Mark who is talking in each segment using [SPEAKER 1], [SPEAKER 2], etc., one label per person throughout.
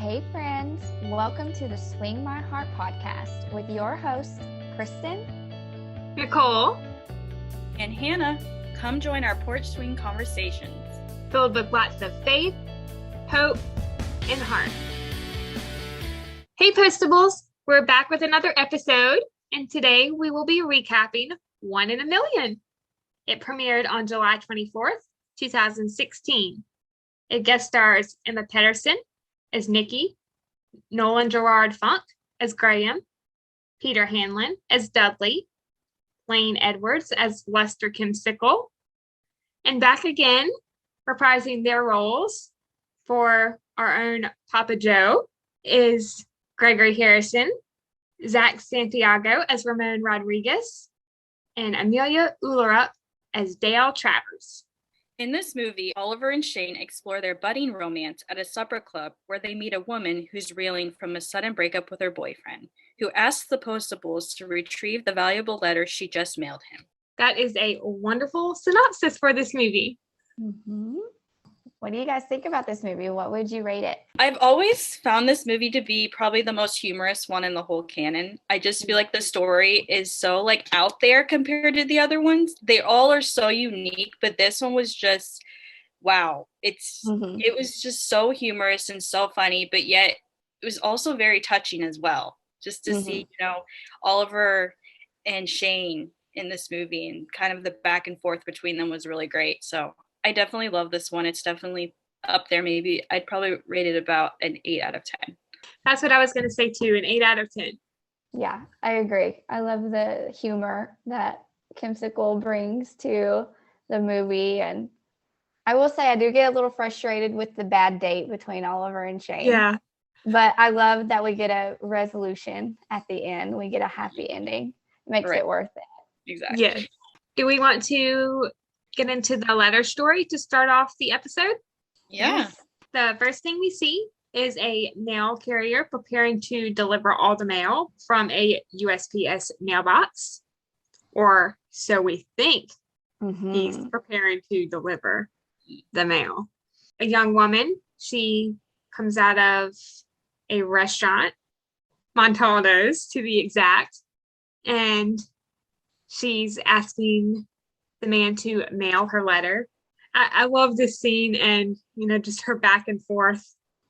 [SPEAKER 1] Hey friends, welcome to the Swing My Heart podcast with your hosts, Kristen,
[SPEAKER 2] Nicole,
[SPEAKER 3] and Hannah. Come join our porch swing conversations.
[SPEAKER 2] filled with lots of faith, hope, and heart. Hey Postables, we're back with another episode, and today we will be recapping One in a Million. It premiered on July 24th, 2016. It guest stars Emma Pedersen as Nikki, Nolan Gerard Funk as Graham, Peter Hanlon as Dudley, Lane Edwards as Lester Kimsicle, and back again, reprising their roles for our own Papa Joe is Gregory Harrison, Zach Santiago as Ramon Rodriguez, and Amelia Ullerup as Dale Travers.
[SPEAKER 3] In this movie, Oliver and Shane explore their budding romance at a supper club where they meet a woman who's reeling from a sudden breakup with her boyfriend, who asks the Postables to retrieve the valuable letter she just mailed him.
[SPEAKER 2] That is a wonderful synopsis for this movie.
[SPEAKER 1] Mm-hmm. What do you guys think about this movie? What would you rate it?
[SPEAKER 3] I've always found this movie to be probably the most humorous one in the whole canon. I just feel like the story is so out there compared to the other ones. They all are so unique, but this one was just, wow. It was just so humorous and so funny, but yet it was also very touching as well. Just to see, Oliver and Shane in this movie and kind of the back and forth between them was really great. So I definitely love this one. It's definitely up there. Maybe I'd probably rate it about an 8 out of 10.
[SPEAKER 2] That's what I was going to say too, an 8 out of 10.
[SPEAKER 1] Yeah, I agree. I love the humor that Kimsicle brings to the movie. And I will say I do get a little frustrated with the bad date between Oliver and Shane.
[SPEAKER 2] Yeah.
[SPEAKER 1] But I love that we get a resolution at the end. We get a happy ending. It makes it worth it.
[SPEAKER 3] Exactly.
[SPEAKER 2] Yeah. Do we want to get into the letter story to start off the episode?
[SPEAKER 3] Yeah.
[SPEAKER 2] The first thing we see is a mail carrier preparing to deliver all the mail from a USPS mailbox, or so we think. He's preparing to deliver the mail. A young woman, she comes out of a restaurant, Montaldo's to be exact, and she's asking the man to mail her letter. I love this scene and, just her back and forth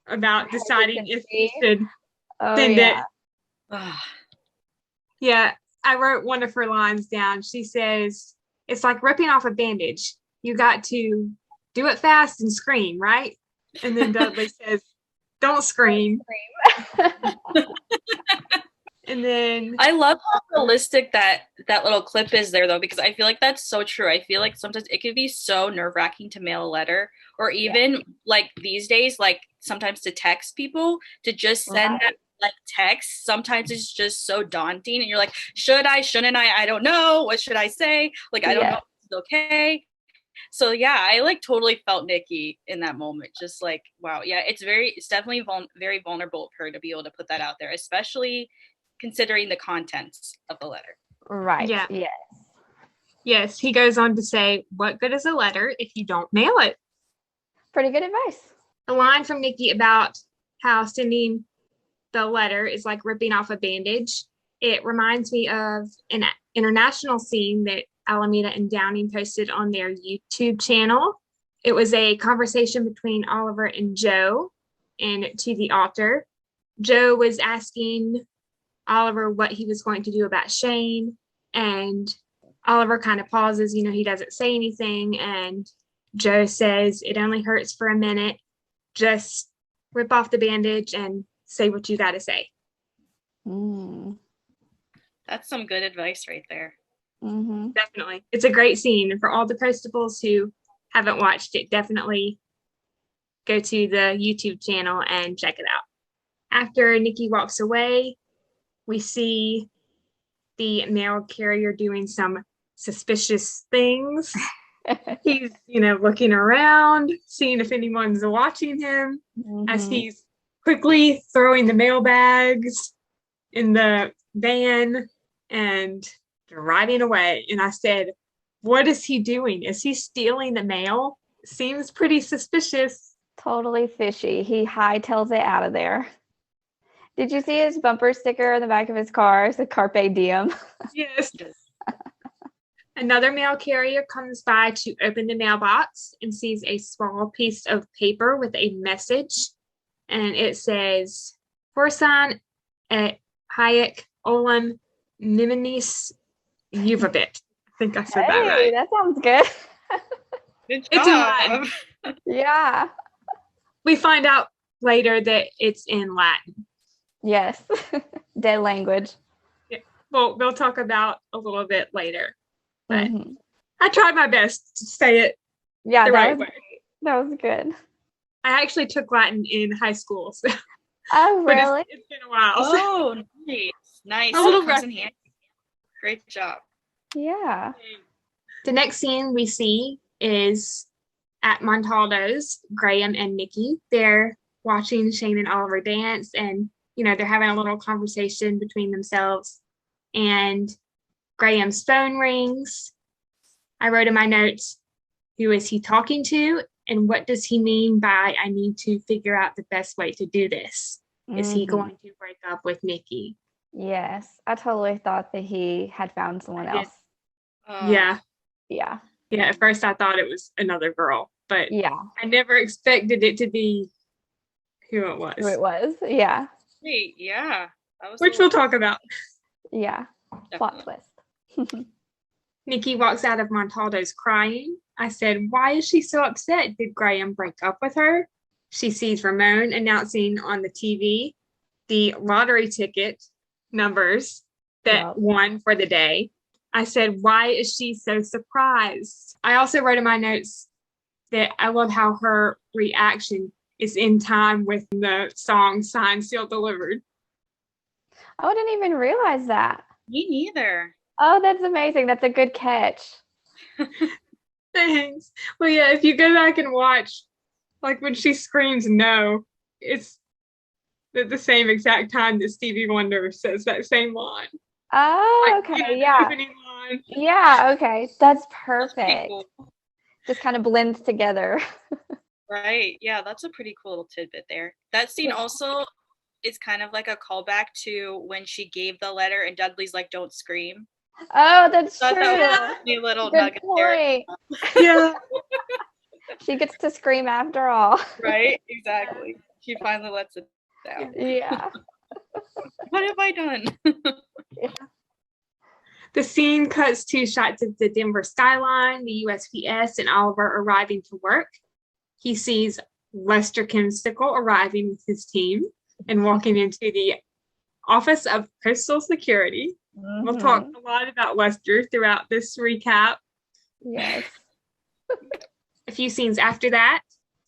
[SPEAKER 2] about deciding if she should send it. Yeah, I wrote one of her lines down. She says, it's like ripping off a bandage. You got to do it fast and scream, right? And then Dudley says, don't scream. And then
[SPEAKER 3] I love how realistic that little clip is there, though, because I feel like that's so true. I feel like sometimes it can be so nerve-wracking to mail a letter, or even these days, sometimes to text people, to just send that text. Sometimes it's just so daunting, and you're like, should I? Shouldn't I? I don't know. What should I say? I don't know if it's okay. So yeah, I totally felt Nikki in that moment. Just wow, yeah, it's definitely very vulnerable of her to be able to put that out there, especially considering the contents of the letter.
[SPEAKER 1] Right.
[SPEAKER 2] Yeah.
[SPEAKER 1] Yes.
[SPEAKER 2] Yes, he goes on to say, what good is a letter if you don't mail it?
[SPEAKER 1] Pretty good advice.
[SPEAKER 2] A line from Nikki about how sending the letter is like ripping off a bandage. It reminds me of an international scene that Alameda and Downing posted on their YouTube channel. It was a conversation between Oliver and Joe, and to the author. Joe was asking Oliver what he was going to do about Shane, and Oliver kind of pauses, he doesn't say anything, and Joe says, it only hurts for a minute, just rip off the bandage and say what you got to say.
[SPEAKER 3] That's some good advice right there.
[SPEAKER 2] Definitely. It's a great scene, and for all the Postables who haven't watched it, definitely go to the YouTube channel and check it out. After Nikki walks away, we see the mail carrier doing some suspicious things. He's, looking around, seeing if anyone's watching him, as he's quickly throwing the mail bags in the van and driving away. And I said, what is he doing? Is he stealing the mail? Seems pretty suspicious.
[SPEAKER 1] Totally fishy. He hightails it out of there. Did you see his bumper sticker on the back of his car? It's a Carpe Diem.
[SPEAKER 2] Yes. Another mail carrier comes by to open the mailbox and sees a small piece of paper with a message. And it says, Forsan et Hayek Olam Niminis Yuvabit. I think I said that right.
[SPEAKER 1] That sounds good.
[SPEAKER 3] Good
[SPEAKER 2] It's in Latin.
[SPEAKER 1] Yeah.
[SPEAKER 2] We find out later that it's in Latin.
[SPEAKER 1] Yes. Dead language.
[SPEAKER 2] Yeah. Well, we'll talk about a little bit later. But
[SPEAKER 1] Mm-hmm.
[SPEAKER 2] I tried my best to say it
[SPEAKER 1] Yeah,
[SPEAKER 2] the right way.
[SPEAKER 1] That was good.
[SPEAKER 2] I actually took Latin in high school, so
[SPEAKER 1] Oh, really?
[SPEAKER 2] it's been a while.
[SPEAKER 3] Oh, nice. Nice.
[SPEAKER 2] A little
[SPEAKER 3] That comes in handy. Great job.
[SPEAKER 1] Yeah.
[SPEAKER 2] The next scene we see is at Montaldo's, Graham and Nikki. They're watching Shane and Oliver dance, and they're having a little conversation between themselves. And Graham's phone rings. I wrote in my notes, who is he talking to? And what does he mean by I need to figure out the best way to do this? Is he going to break up with Nikki?
[SPEAKER 1] Yes. I totally thought that he had found someone else.
[SPEAKER 2] Yeah.
[SPEAKER 1] Yeah.
[SPEAKER 2] Yeah. At first I thought it was another girl, but
[SPEAKER 1] Yeah.
[SPEAKER 2] I never expected it to be who it was.
[SPEAKER 1] Who it was. Yeah.
[SPEAKER 3] Wait, yeah. That was
[SPEAKER 2] Which we'll talk about.
[SPEAKER 1] Yeah.
[SPEAKER 3] Definitely.
[SPEAKER 1] Plot twist.
[SPEAKER 2] Nikki walks out of Montaldo's crying. I said, why is she so upset? Did Graham break up with her? She sees Ramon announcing on the TV the lottery ticket numbers that won for the day. I said, why is she so surprised? I also wrote in my notes that I love how her reaction is in time with the song Signed, Sealed, Delivered.
[SPEAKER 1] I didn't even realize that.
[SPEAKER 3] Me neither.
[SPEAKER 1] Oh, that's amazing. That's a good catch.
[SPEAKER 2] Thanks. Well, yeah, if you go back and watch, like when she screams no, it's at the same exact time that Stevie Wonder says that same line.
[SPEAKER 1] Oh,
[SPEAKER 2] Like,
[SPEAKER 1] okay. Yeah.
[SPEAKER 2] Opening line.
[SPEAKER 1] Yeah. Okay. That's perfect.
[SPEAKER 3] That's cool.
[SPEAKER 1] Just kind of blends together.
[SPEAKER 3] Right. Yeah, that's a pretty cool little tidbit there. That scene also is kind of like a callback to when she gave the letter and Dudley's like, don't scream.
[SPEAKER 1] Oh, that's
[SPEAKER 3] So
[SPEAKER 1] true.
[SPEAKER 3] that was a little
[SPEAKER 1] Good
[SPEAKER 3] nugget
[SPEAKER 1] point.
[SPEAKER 3] there.
[SPEAKER 2] Yeah.
[SPEAKER 1] She gets to scream after all.
[SPEAKER 3] Right? Exactly. She finally lets it down.
[SPEAKER 1] Yeah.
[SPEAKER 3] What have I done?
[SPEAKER 2] The scene cuts to shots of the Denver skyline, the USPS, and Oliver arriving to work. He sees Lester Kimsicle arriving with his team and walking into the Office of Postal Security. Mm-hmm. We'll talk a lot about Lester throughout this recap.
[SPEAKER 1] Yes.
[SPEAKER 2] A few scenes after that,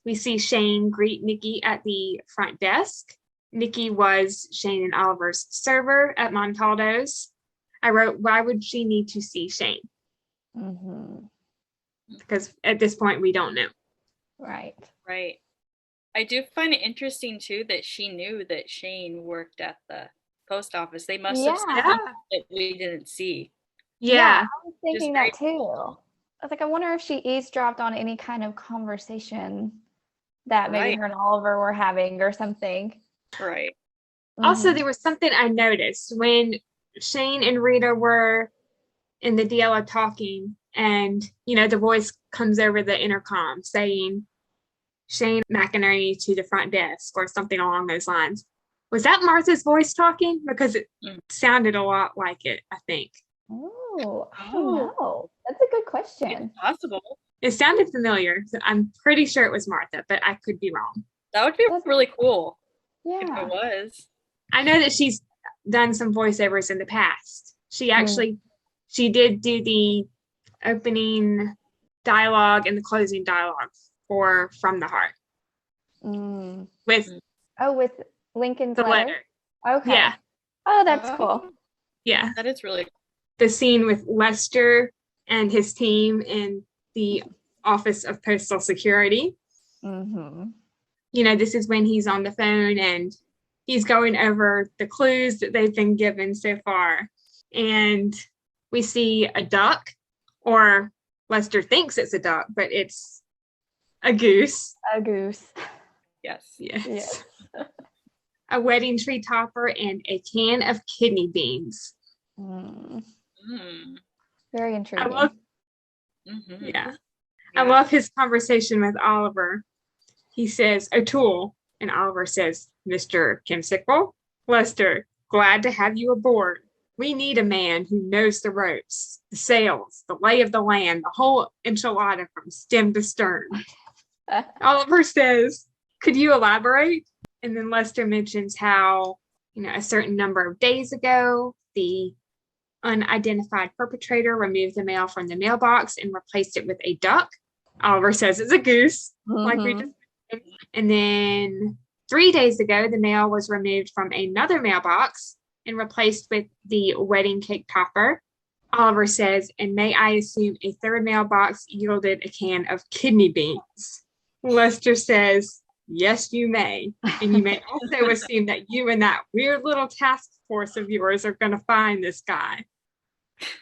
[SPEAKER 2] we see Shane greet Nikki at the front desk. Nikki was Shane and Oliver's server at Montaldo's. I wrote, why would she need to see Shane?
[SPEAKER 1] Mm-hmm.
[SPEAKER 2] Because at this point, we don't know.
[SPEAKER 1] Right.
[SPEAKER 3] Right. I do find it interesting, too, that she knew that Shane worked at the post office. They must have said something that we didn't see.
[SPEAKER 1] Yeah, I was thinking that, too. Cool. I was like, I wonder if she eavesdropped on any kind of conversation that maybe her and Oliver were having or something.
[SPEAKER 3] Right.
[SPEAKER 2] Mm-hmm. Also, there was something I noticed when Shane and Rita were in the DLO talking, and the voice comes over the intercom saying Shane McInerney to the front desk or something along those lines. Was that Martha's voice talking? Because it sounded a lot like it, I think.
[SPEAKER 1] Oh, I don't know. That's a good question.
[SPEAKER 3] It's possible.
[SPEAKER 2] It sounded familiar. So I'm pretty sure it was Martha, but I could be wrong.
[SPEAKER 3] That would be really cool.
[SPEAKER 1] Yeah.
[SPEAKER 3] If it was.
[SPEAKER 2] I know that she's done some voiceovers in the past. She actually, she did do the opening dialogue and the closing dialogue for From the Heart. With
[SPEAKER 1] Lincoln's
[SPEAKER 2] letter.
[SPEAKER 1] Okay.
[SPEAKER 2] Yeah.
[SPEAKER 1] Oh, that's cool.
[SPEAKER 3] Yeah. That is really cool.
[SPEAKER 2] The scene with Lester and his team in the Office of Postal Security. Mm-hmm. This is when he's on the phone and he's going over the clues that they've been given so far. And we see a duck, or Lester thinks it's a duck, but it's a goose.
[SPEAKER 1] A goose.
[SPEAKER 3] Yes.
[SPEAKER 2] Yes. A wedding tree topper and a can of kidney beans.
[SPEAKER 1] Mm.
[SPEAKER 3] Mm.
[SPEAKER 1] Very
[SPEAKER 2] I
[SPEAKER 1] intriguing.
[SPEAKER 2] love, I love his conversation with Oliver. He says, O'Toole, and Oliver says, Mr. Kimsicle, Lester, glad to have you aboard. We need a man who knows the ropes, the sails, the lay of the land, the whole enchilada from stem to stern. Oliver says, could you elaborate? And then Lester mentions how, a certain number of days ago, the unidentified perpetrator removed the mail from the mailbox and replaced it with a duck. Oliver says it's a goose, like we just mentioned. And then 3 days ago, the mail was removed from another mailbox and replaced with the wedding cake topper. Oliver says, and may I assume a third mailbox yielded a can of kidney beans. Lester says, yes, you may. And you may also assume that you and that weird little task force of yours are going to find this guy.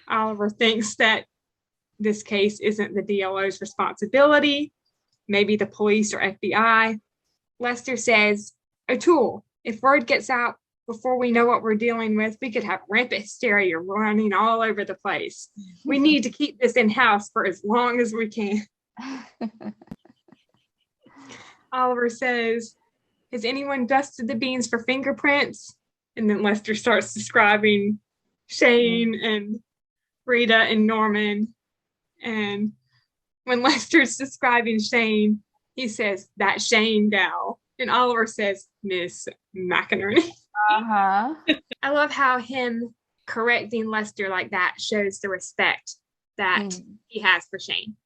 [SPEAKER 2] Oliver thinks that this case isn't the DLO's responsibility, maybe the police or FBI. Lester says, O'Toole, if word gets out before we know what we're dealing with, we could have rampant hysteria running all over the place. We need to keep this in-house for as long as we can. Oliver says, has anyone dusted the beans for fingerprints? And then Lester starts describing Shane and Rita and Norman. And when Lester's describing Shane, he says, that Shane gal. And Oliver says, Miss McInerney.
[SPEAKER 1] Uh-huh.
[SPEAKER 2] I love how him correcting Lester like that shows the respect that he has for Shane.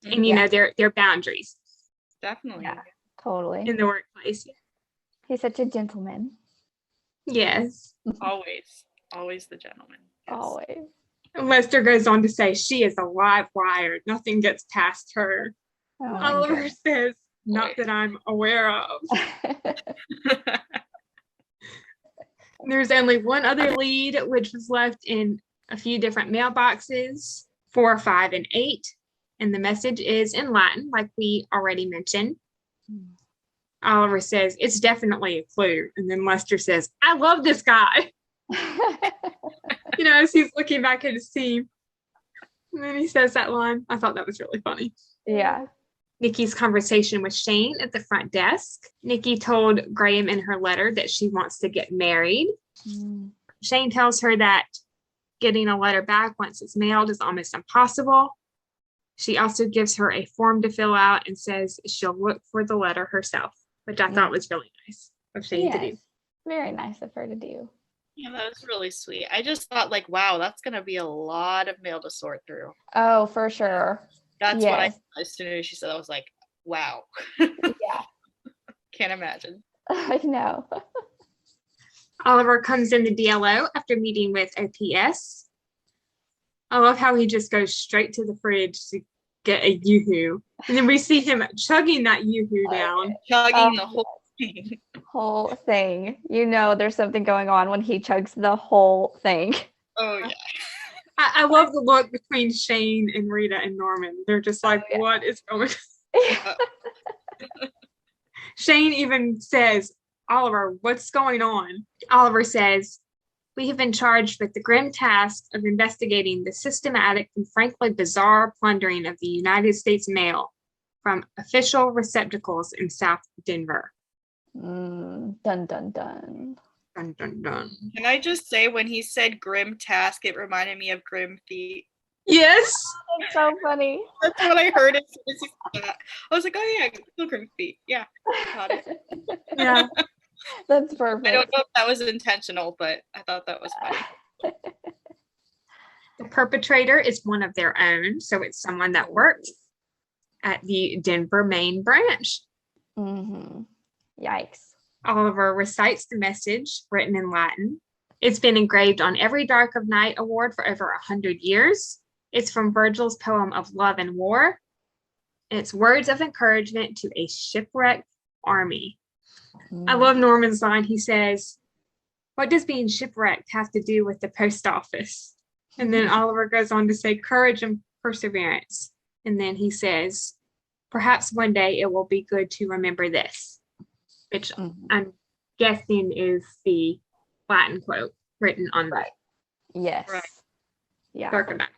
[SPEAKER 2] And, you know, their boundaries.
[SPEAKER 3] Definitely.
[SPEAKER 1] Yeah, totally.
[SPEAKER 2] In the workplace.
[SPEAKER 1] He's such a gentleman.
[SPEAKER 2] Yes.
[SPEAKER 3] Always the gentleman. Yes.
[SPEAKER 1] Always.
[SPEAKER 2] And Lester goes on to say, she is a live wire. Nothing gets past her.
[SPEAKER 1] Oh,
[SPEAKER 2] Oliver says, not that I'm aware of. There's only one other lead, which was left in a few different mailboxes, 4, 5, and 8. And the message is in Latin, like we already mentioned. Oliver says, it's definitely a clue. And then Lester says, I love this guy. You know, as he's looking back at his team. And then he says that line. I thought that was really funny.
[SPEAKER 1] Yeah.
[SPEAKER 2] Nikki's conversation with Shane at the front desk. Nikki told Graham in her letter that she wants to get married. Shane tells her that getting a letter back once it's mailed is almost impossible. She also gives her a form to fill out and says she'll look for the letter herself, which I thought was really nice of Shane to do.
[SPEAKER 1] Very nice of her to do.
[SPEAKER 3] Yeah, that was really sweet. I just thought, like, wow, that's going to be a lot of mail to sort through.
[SPEAKER 1] Oh, for sure.
[SPEAKER 3] That's what I thought as soon as she said that. I was like, wow.
[SPEAKER 1] Yeah.
[SPEAKER 3] Can't imagine.
[SPEAKER 1] I know.
[SPEAKER 2] Oliver comes in the DLO after meeting with OPS. I love how he just goes straight to the fridge to get a yoo-hoo. And then we see him chugging that yoo-hoo down.
[SPEAKER 3] Chugging the whole thing.
[SPEAKER 1] Whole thing. You know there's something going on when he chugs the whole thing.
[SPEAKER 3] Oh, yeah.
[SPEAKER 2] I love the look between Shane and Rita and Norman. They're just like, what is going on? Shane even says, Oliver, what's going on? Oliver says, we have been charged with the grim task of investigating the systematic and frankly bizarre plundering of the United States mail from official receptacles in South Denver.
[SPEAKER 1] Dun, dun, dun.
[SPEAKER 2] Dun, dun, dun.
[SPEAKER 3] Can I just say, when he said grim task, it reminded me of Grim Feet.
[SPEAKER 2] Yes.
[SPEAKER 1] That's so funny.
[SPEAKER 3] That's what I heard as soon as he said that. I was like, oh yeah, Grim Feet. Yeah, got it.
[SPEAKER 2] Yeah.
[SPEAKER 1] That's perfect.
[SPEAKER 3] I don't know if that was intentional, but I thought that was funny.
[SPEAKER 2] The perpetrator is one of their own, so it's someone that worked at the Denver main branch.
[SPEAKER 1] Yikes.
[SPEAKER 2] Oliver recites the message written in Latin. It's been engraved on every Dark of Night award for over 100 years. It's from Virgil's poem of love and war. It's words of encouragement to a shipwrecked army. I love Norman's line. He says, what does being shipwrecked have to do with the post office? And then Oliver goes on to say courage and perseverance. And then he says, perhaps one day it will be good to remember this. which
[SPEAKER 1] Mhm.
[SPEAKER 2] I'm guessing is the Latin quote written on the
[SPEAKER 1] Yes.
[SPEAKER 3] Right.
[SPEAKER 1] Yeah.
[SPEAKER 2] darker back.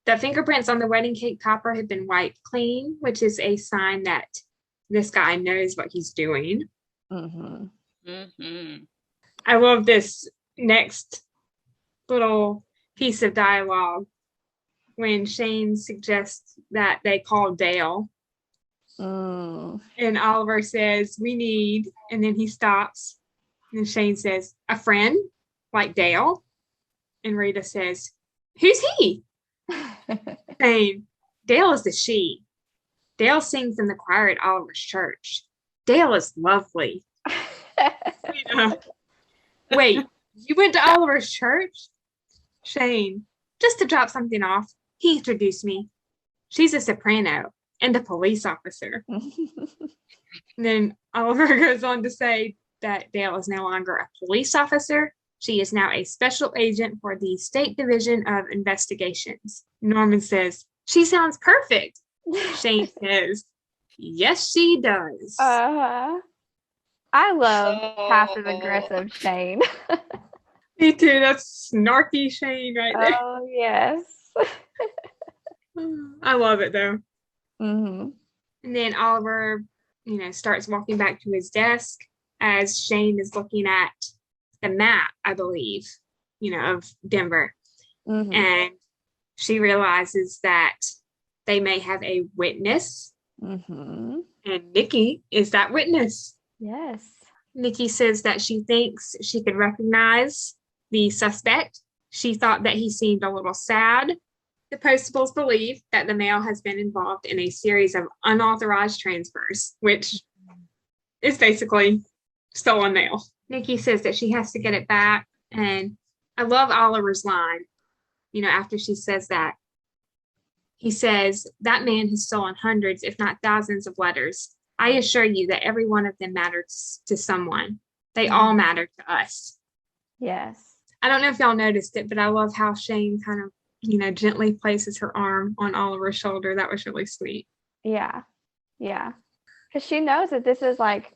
[SPEAKER 2] The fingerprints on the wedding cake topper had been wiped clean, which is a sign that this guy knows what he's doing.
[SPEAKER 1] Mm-hmm.
[SPEAKER 3] Mm-hmm.
[SPEAKER 2] I love this next little piece of dialogue when Shane suggests that they call Dale.
[SPEAKER 1] Mm.
[SPEAKER 2] And Oliver says, we need, and then he stops. And Shane says, a friend like Dale. And Rita says, who's he? Shane, Dale is the she. Dale sings in the choir at Oliver's church. Dale is lovely. Rita, wait, you went to Oliver's church? Shane, just to drop something off, he introduced me. She's a soprano and a police officer. And then Oliver goes on to say that Dale is no longer a police officer. She is now a special agent for the State Division of Investigations. Norman says, she sounds perfect. Shane says, yes, she does.
[SPEAKER 1] I love passive aggressive Shane.
[SPEAKER 2] Me too. That's snarky Shane right there.
[SPEAKER 1] Oh yes.
[SPEAKER 2] I love it though.
[SPEAKER 1] Mm-hmm.
[SPEAKER 2] And then Oliver, starts walking back to his desk as Shane is looking at the map, I believe, of Denver.
[SPEAKER 1] Mm-hmm.
[SPEAKER 2] And she realizes that they may have a witness.
[SPEAKER 1] Mm-hmm.
[SPEAKER 2] And Nikki is that witness.
[SPEAKER 1] Yes.
[SPEAKER 2] Nikki says that she thinks she could recognize the suspect. She thought that he seemed a little sad. The Postables believe that the male has been involved in a series of unauthorized transfers, which is basically stolen mail. Nikki says that she has to get it back. And I love Oliver's line, after she says that. He says, that man has stolen hundreds, if not thousands of letters. I assure you that every one of them matters to someone. They all matter to us.
[SPEAKER 1] Yes.
[SPEAKER 2] I don't know if y'all noticed it, but I love how Shane kind of, gently places her arm on Oliver's shoulder. That was really sweet.
[SPEAKER 1] Yeah. Yeah. Because she knows that this is like,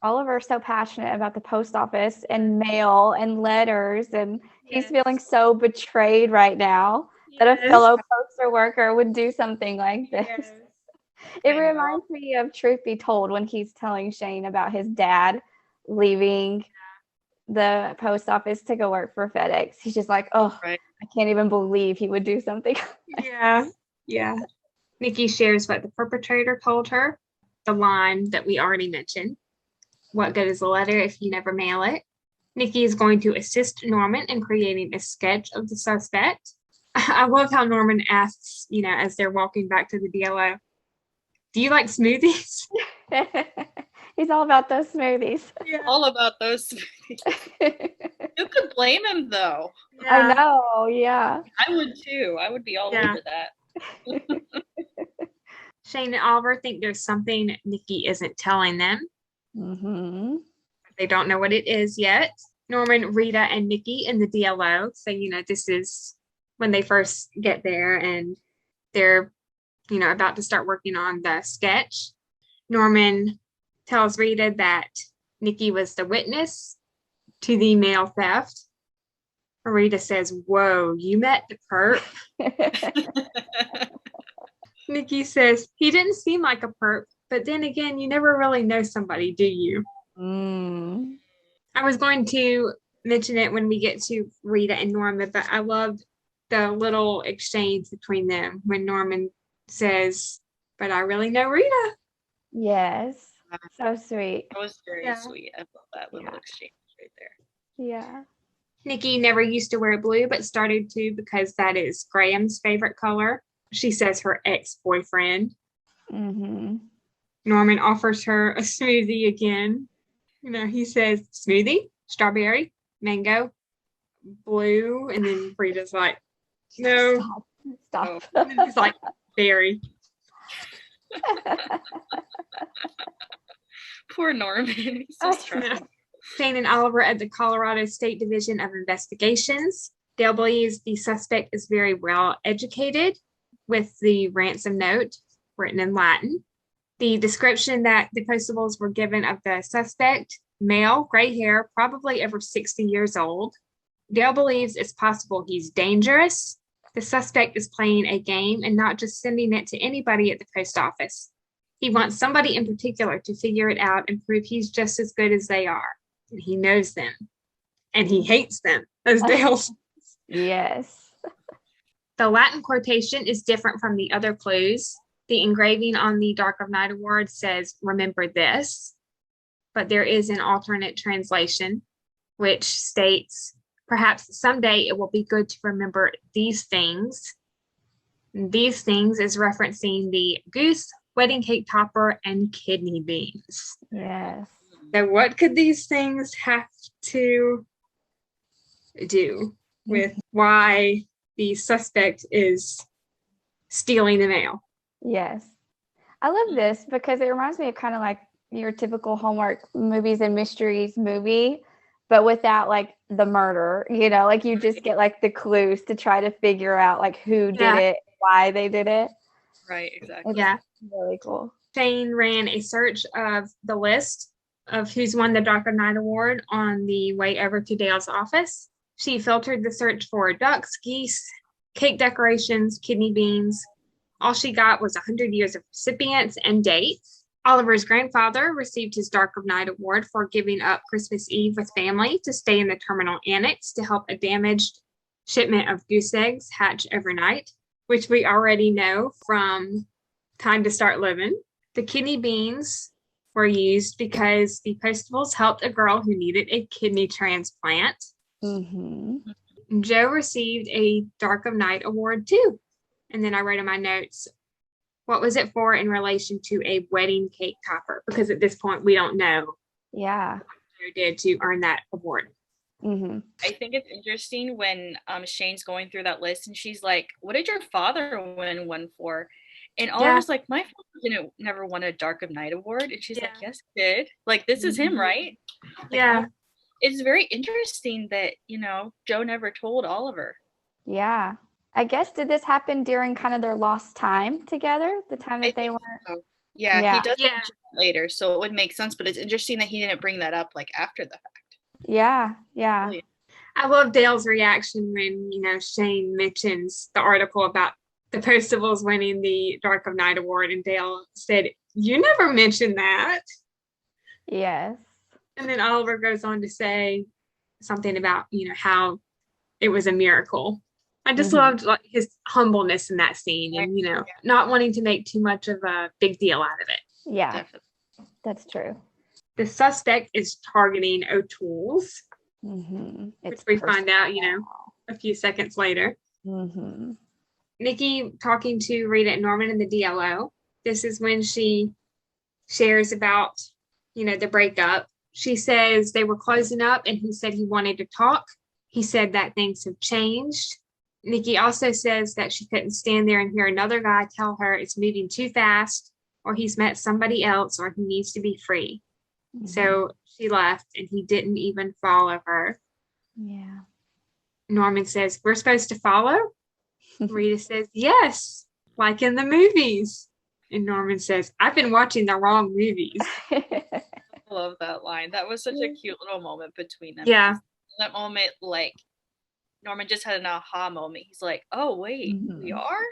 [SPEAKER 1] Oliver's so passionate about the post office and mail and letters, and he's feeling so betrayed right now that a fellow postal worker would do something like this.
[SPEAKER 2] Yes.
[SPEAKER 1] It reminds me of Truth Be Told when he's telling Shane about his dad leaving the post office to go work for FedEx. He's just like, oh,
[SPEAKER 3] Right.
[SPEAKER 1] I can't even believe he would do something.
[SPEAKER 2] Yeah. Nikki shares what the perpetrator told her, the line that we already mentioned. What good is a letter if you never mail it? Nikki is going to assist Norman in creating a sketch of the suspect. I love how Norman asks, as they're walking back to the DLO, do you like smoothies?
[SPEAKER 1] He's all about those smoothies.
[SPEAKER 2] Yeah.
[SPEAKER 3] All about those smoothies. You could blame him though.
[SPEAKER 1] I know, yeah.
[SPEAKER 3] I would too. I would be all over that.
[SPEAKER 2] Shane and Oliver think there's something Nikki isn't telling them.
[SPEAKER 1] Mm-hmm.
[SPEAKER 2] They don't know what it is yet. Norman, Rita, and Nikki in the DLO. So, this is when they first get there and they're, about to start working on the sketch. Norman tells Rita that Nikki was the witness to the mail theft. Rita says, whoa, you met the perp? Nikki says, he didn't seem like a perp, but then again, you never really know somebody, do you?
[SPEAKER 1] Mm.
[SPEAKER 2] I was going to mention it when we get to Rita and Norman, but I loved the little exchange between them when Norman says, but I really know Rita.
[SPEAKER 1] Yes. So sweet.
[SPEAKER 3] That was very sweet. I love that little exchange right there.
[SPEAKER 1] Yeah.
[SPEAKER 2] Nikki never used to wear blue, but started to because that is Graham's favorite color. She says her ex-boyfriend.
[SPEAKER 1] Mm-hmm.
[SPEAKER 2] Norman offers her a smoothie again. He says, smoothie, strawberry, mango, blue. And then Rita's like, no.
[SPEAKER 1] Stop.
[SPEAKER 2] And then he's like, berry.
[SPEAKER 3] Poor Norman. He's so strong.
[SPEAKER 2] Shane and Oliver at the Colorado State Division of Investigations. Dale believes the suspect is very well educated with the ransom note written in Latin. The description that the Postables were given of the suspect, male, gray hair, probably over 60 years old. Dale believes it's possible he's dangerous. The suspect is playing a game and not just sending it to anybody at the post office. He wants somebody in particular to figure it out and prove he's just as good as they are. And he knows them. And he hates them, as Dale says.
[SPEAKER 1] Yes.
[SPEAKER 2] The Latin quotation is different from the other clues. The engraving on the Dark of Night award says, "Remember this," but there is an alternate translation which states, "Perhaps someday it will be good to remember these things." These things is referencing the goose, wedding cake topper, and kidney beans.
[SPEAKER 1] Yes.
[SPEAKER 2] So what could these things have to do with why the suspect is stealing the mail?
[SPEAKER 1] Yes. I love this because it reminds me of kind of like your typical Hallmark movies and mysteries movie, but without like the murder, like you just get like the clues to try to figure out like who did it, why they did it.
[SPEAKER 3] Right, exactly.
[SPEAKER 2] Yeah.
[SPEAKER 1] Really cool.
[SPEAKER 2] Shane ran a search of the list of who's won the Dark of Night award on the way over to Dale's office. She filtered the search for ducks, geese, cake decorations, kidney beans. All she got was 100 years of recipients and dates. Oliver's grandfather received his Dark of Night award for giving up Christmas Eve with family to stay in the terminal annex to help a damaged shipment of goose eggs hatch overnight, which we already know from Time to Start Living. The kidney beans were used because the Postables helped a girl who needed a kidney transplant.
[SPEAKER 1] Mm-hmm.
[SPEAKER 2] Joe received a Dark of Night award too. And then I wrote in my notes, what was it for in relation to a wedding cake topper? Because at this point, we don't know
[SPEAKER 1] Yeah.
[SPEAKER 2] what Joe did to earn that award.
[SPEAKER 1] Mm-hmm.
[SPEAKER 3] I think it's interesting when Shane's going through that list and she's like, "What did your father win one for?" And Oliver's like, "My father never won a Dark of Night award." And she's like, "Yes, he did. Like, this is him, right?" Like, it's very interesting that, Joe never told Oliver.
[SPEAKER 1] Yeah. I guess, did this happen during kind of their lost time together? The time that they were?
[SPEAKER 3] So. Yeah, he does mention that later, so it would make sense, but it's interesting that he didn't bring that up like after the fact.
[SPEAKER 1] Yeah.
[SPEAKER 2] I love Dale's reaction when, Shane mentions the article about the Postables winning the Dark of Night award, and Dale said, "You never mentioned that."
[SPEAKER 1] Yes.
[SPEAKER 2] And then Oliver goes on to say something about, how it was a miracle. I just loved his humbleness in that scene and, not wanting to make too much of a big deal out of it.
[SPEAKER 1] Yeah,
[SPEAKER 3] definitely.
[SPEAKER 1] That's true.
[SPEAKER 2] The suspect is targeting O'Toole's, which we find out, a few seconds later.
[SPEAKER 1] Mm-hmm.
[SPEAKER 2] Nikki talking to Rita and Norman in the DLO. This is when she shares about, the breakup. She says they were closing up and he said he wanted to talk. He said that things have changed. Nikki also says that she couldn't stand there and hear another guy tell her it's moving too fast, or he's met somebody else, or he needs to be free. Mm-hmm. So she left and he didn't even follow her.
[SPEAKER 1] Yeah.
[SPEAKER 2] Norman says, "We're supposed to follow?" Rita says, "Yes, like in the movies." And Norman says, "I've been watching the wrong movies."
[SPEAKER 3] I love that line. That was such a cute little moment between them.
[SPEAKER 2] Yeah.
[SPEAKER 3] That moment, like, Norman just had an aha moment. He's like, "Oh, wait, we are?"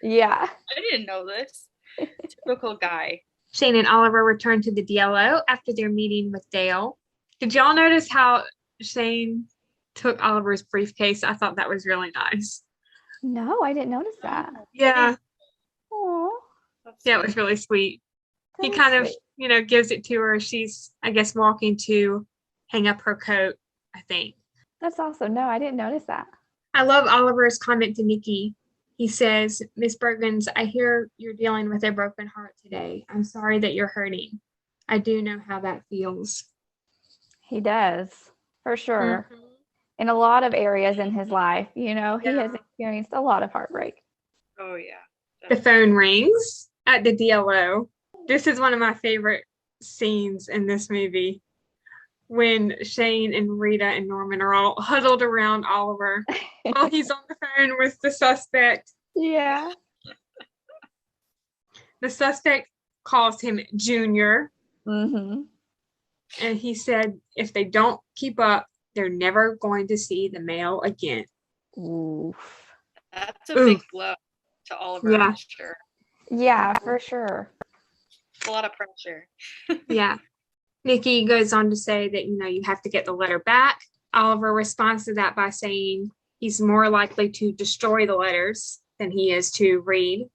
[SPEAKER 1] Yeah.
[SPEAKER 3] I didn't know this. Typical guy.
[SPEAKER 2] Shane and Oliver return to the DLO after their meeting with Dale. Did y'all notice how Shane took Oliver's briefcase? I thought that was really nice.
[SPEAKER 1] No, I didn't notice that.
[SPEAKER 2] Yeah.
[SPEAKER 1] Aww.
[SPEAKER 2] Yeah, it was really sweet. He kind of, gives it to her. She's, I guess, walking to hang up her coat, I think.
[SPEAKER 1] That's awesome. No, I didn't notice that.
[SPEAKER 2] I love Oliver's comment to Nikki. He says, "Miss Bergens, I hear you're dealing with a broken heart today. I'm sorry that you're hurting. I do know how that feels."
[SPEAKER 1] He does, for sure. Mm-hmm. In a lot of areas in his life, he has experienced a lot of heartbreak.
[SPEAKER 3] Oh, yeah.
[SPEAKER 2] The phone rings at the DLO. This is one of my favorite scenes in this movie, when Shane and Rita and Norman are all huddled around Oliver while he's on the phone with the suspect.
[SPEAKER 1] Yeah.
[SPEAKER 2] The suspect calls him Junior.
[SPEAKER 1] Mm-hmm.
[SPEAKER 2] And he said if they don't keep up, they're never going to see the mail again.
[SPEAKER 1] Oof.
[SPEAKER 3] That's a big blow to Oliver,
[SPEAKER 2] Yeah.
[SPEAKER 3] I'm sure.
[SPEAKER 1] Yeah, for sure.
[SPEAKER 3] A lot of pressure.
[SPEAKER 2] Yeah. Nikki goes on to say that, you have to get the letter back. Oliver responds to that by saying he's more likely to destroy the letters than he is to read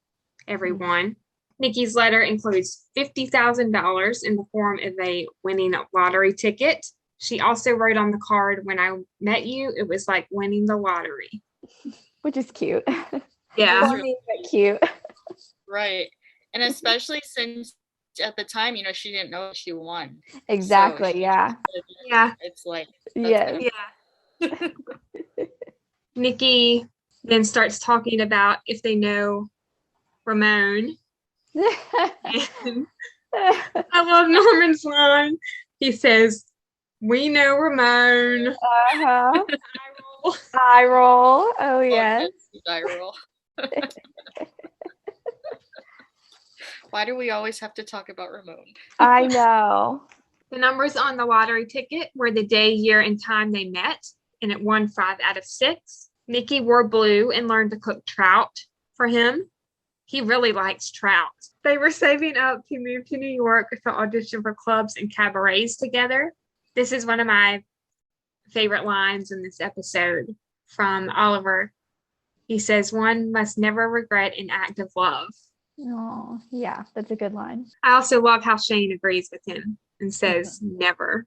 [SPEAKER 2] every one. Nikki's letter includes $50,000 in the form of a winning lottery ticket. She also wrote on the card, "When I met you, it was like winning the lottery."
[SPEAKER 1] Which is cute.
[SPEAKER 2] Yeah.
[SPEAKER 1] Corny, but cute.
[SPEAKER 3] Right. And especially since at the time, she didn't know she won.
[SPEAKER 1] Exactly.
[SPEAKER 3] So
[SPEAKER 1] yeah.
[SPEAKER 2] Yeah.
[SPEAKER 3] It's like,
[SPEAKER 1] Yes.
[SPEAKER 2] Yeah. Nikki then starts talking about if they know Ramon. And I love Norman's line. He says, "We know Ramon."
[SPEAKER 1] Uh-huh. Eye roll. Oh, yes.
[SPEAKER 3] Eye roll. Why do we always have to talk about Ramon?
[SPEAKER 1] I know.
[SPEAKER 2] The numbers on the lottery ticket were the day, year, and time they met, and it won 5 out of 6. Nikki wore blue and learned to cook trout for him. He really likes trout. They were saving up to move to New York to audition for clubs and cabarets together. This is one of my favorite lines in this episode from Oliver. He says, "One must never regret an act of love."
[SPEAKER 1] Oh, yeah, that's a good line.
[SPEAKER 2] I also love how Shane agrees with him and says never.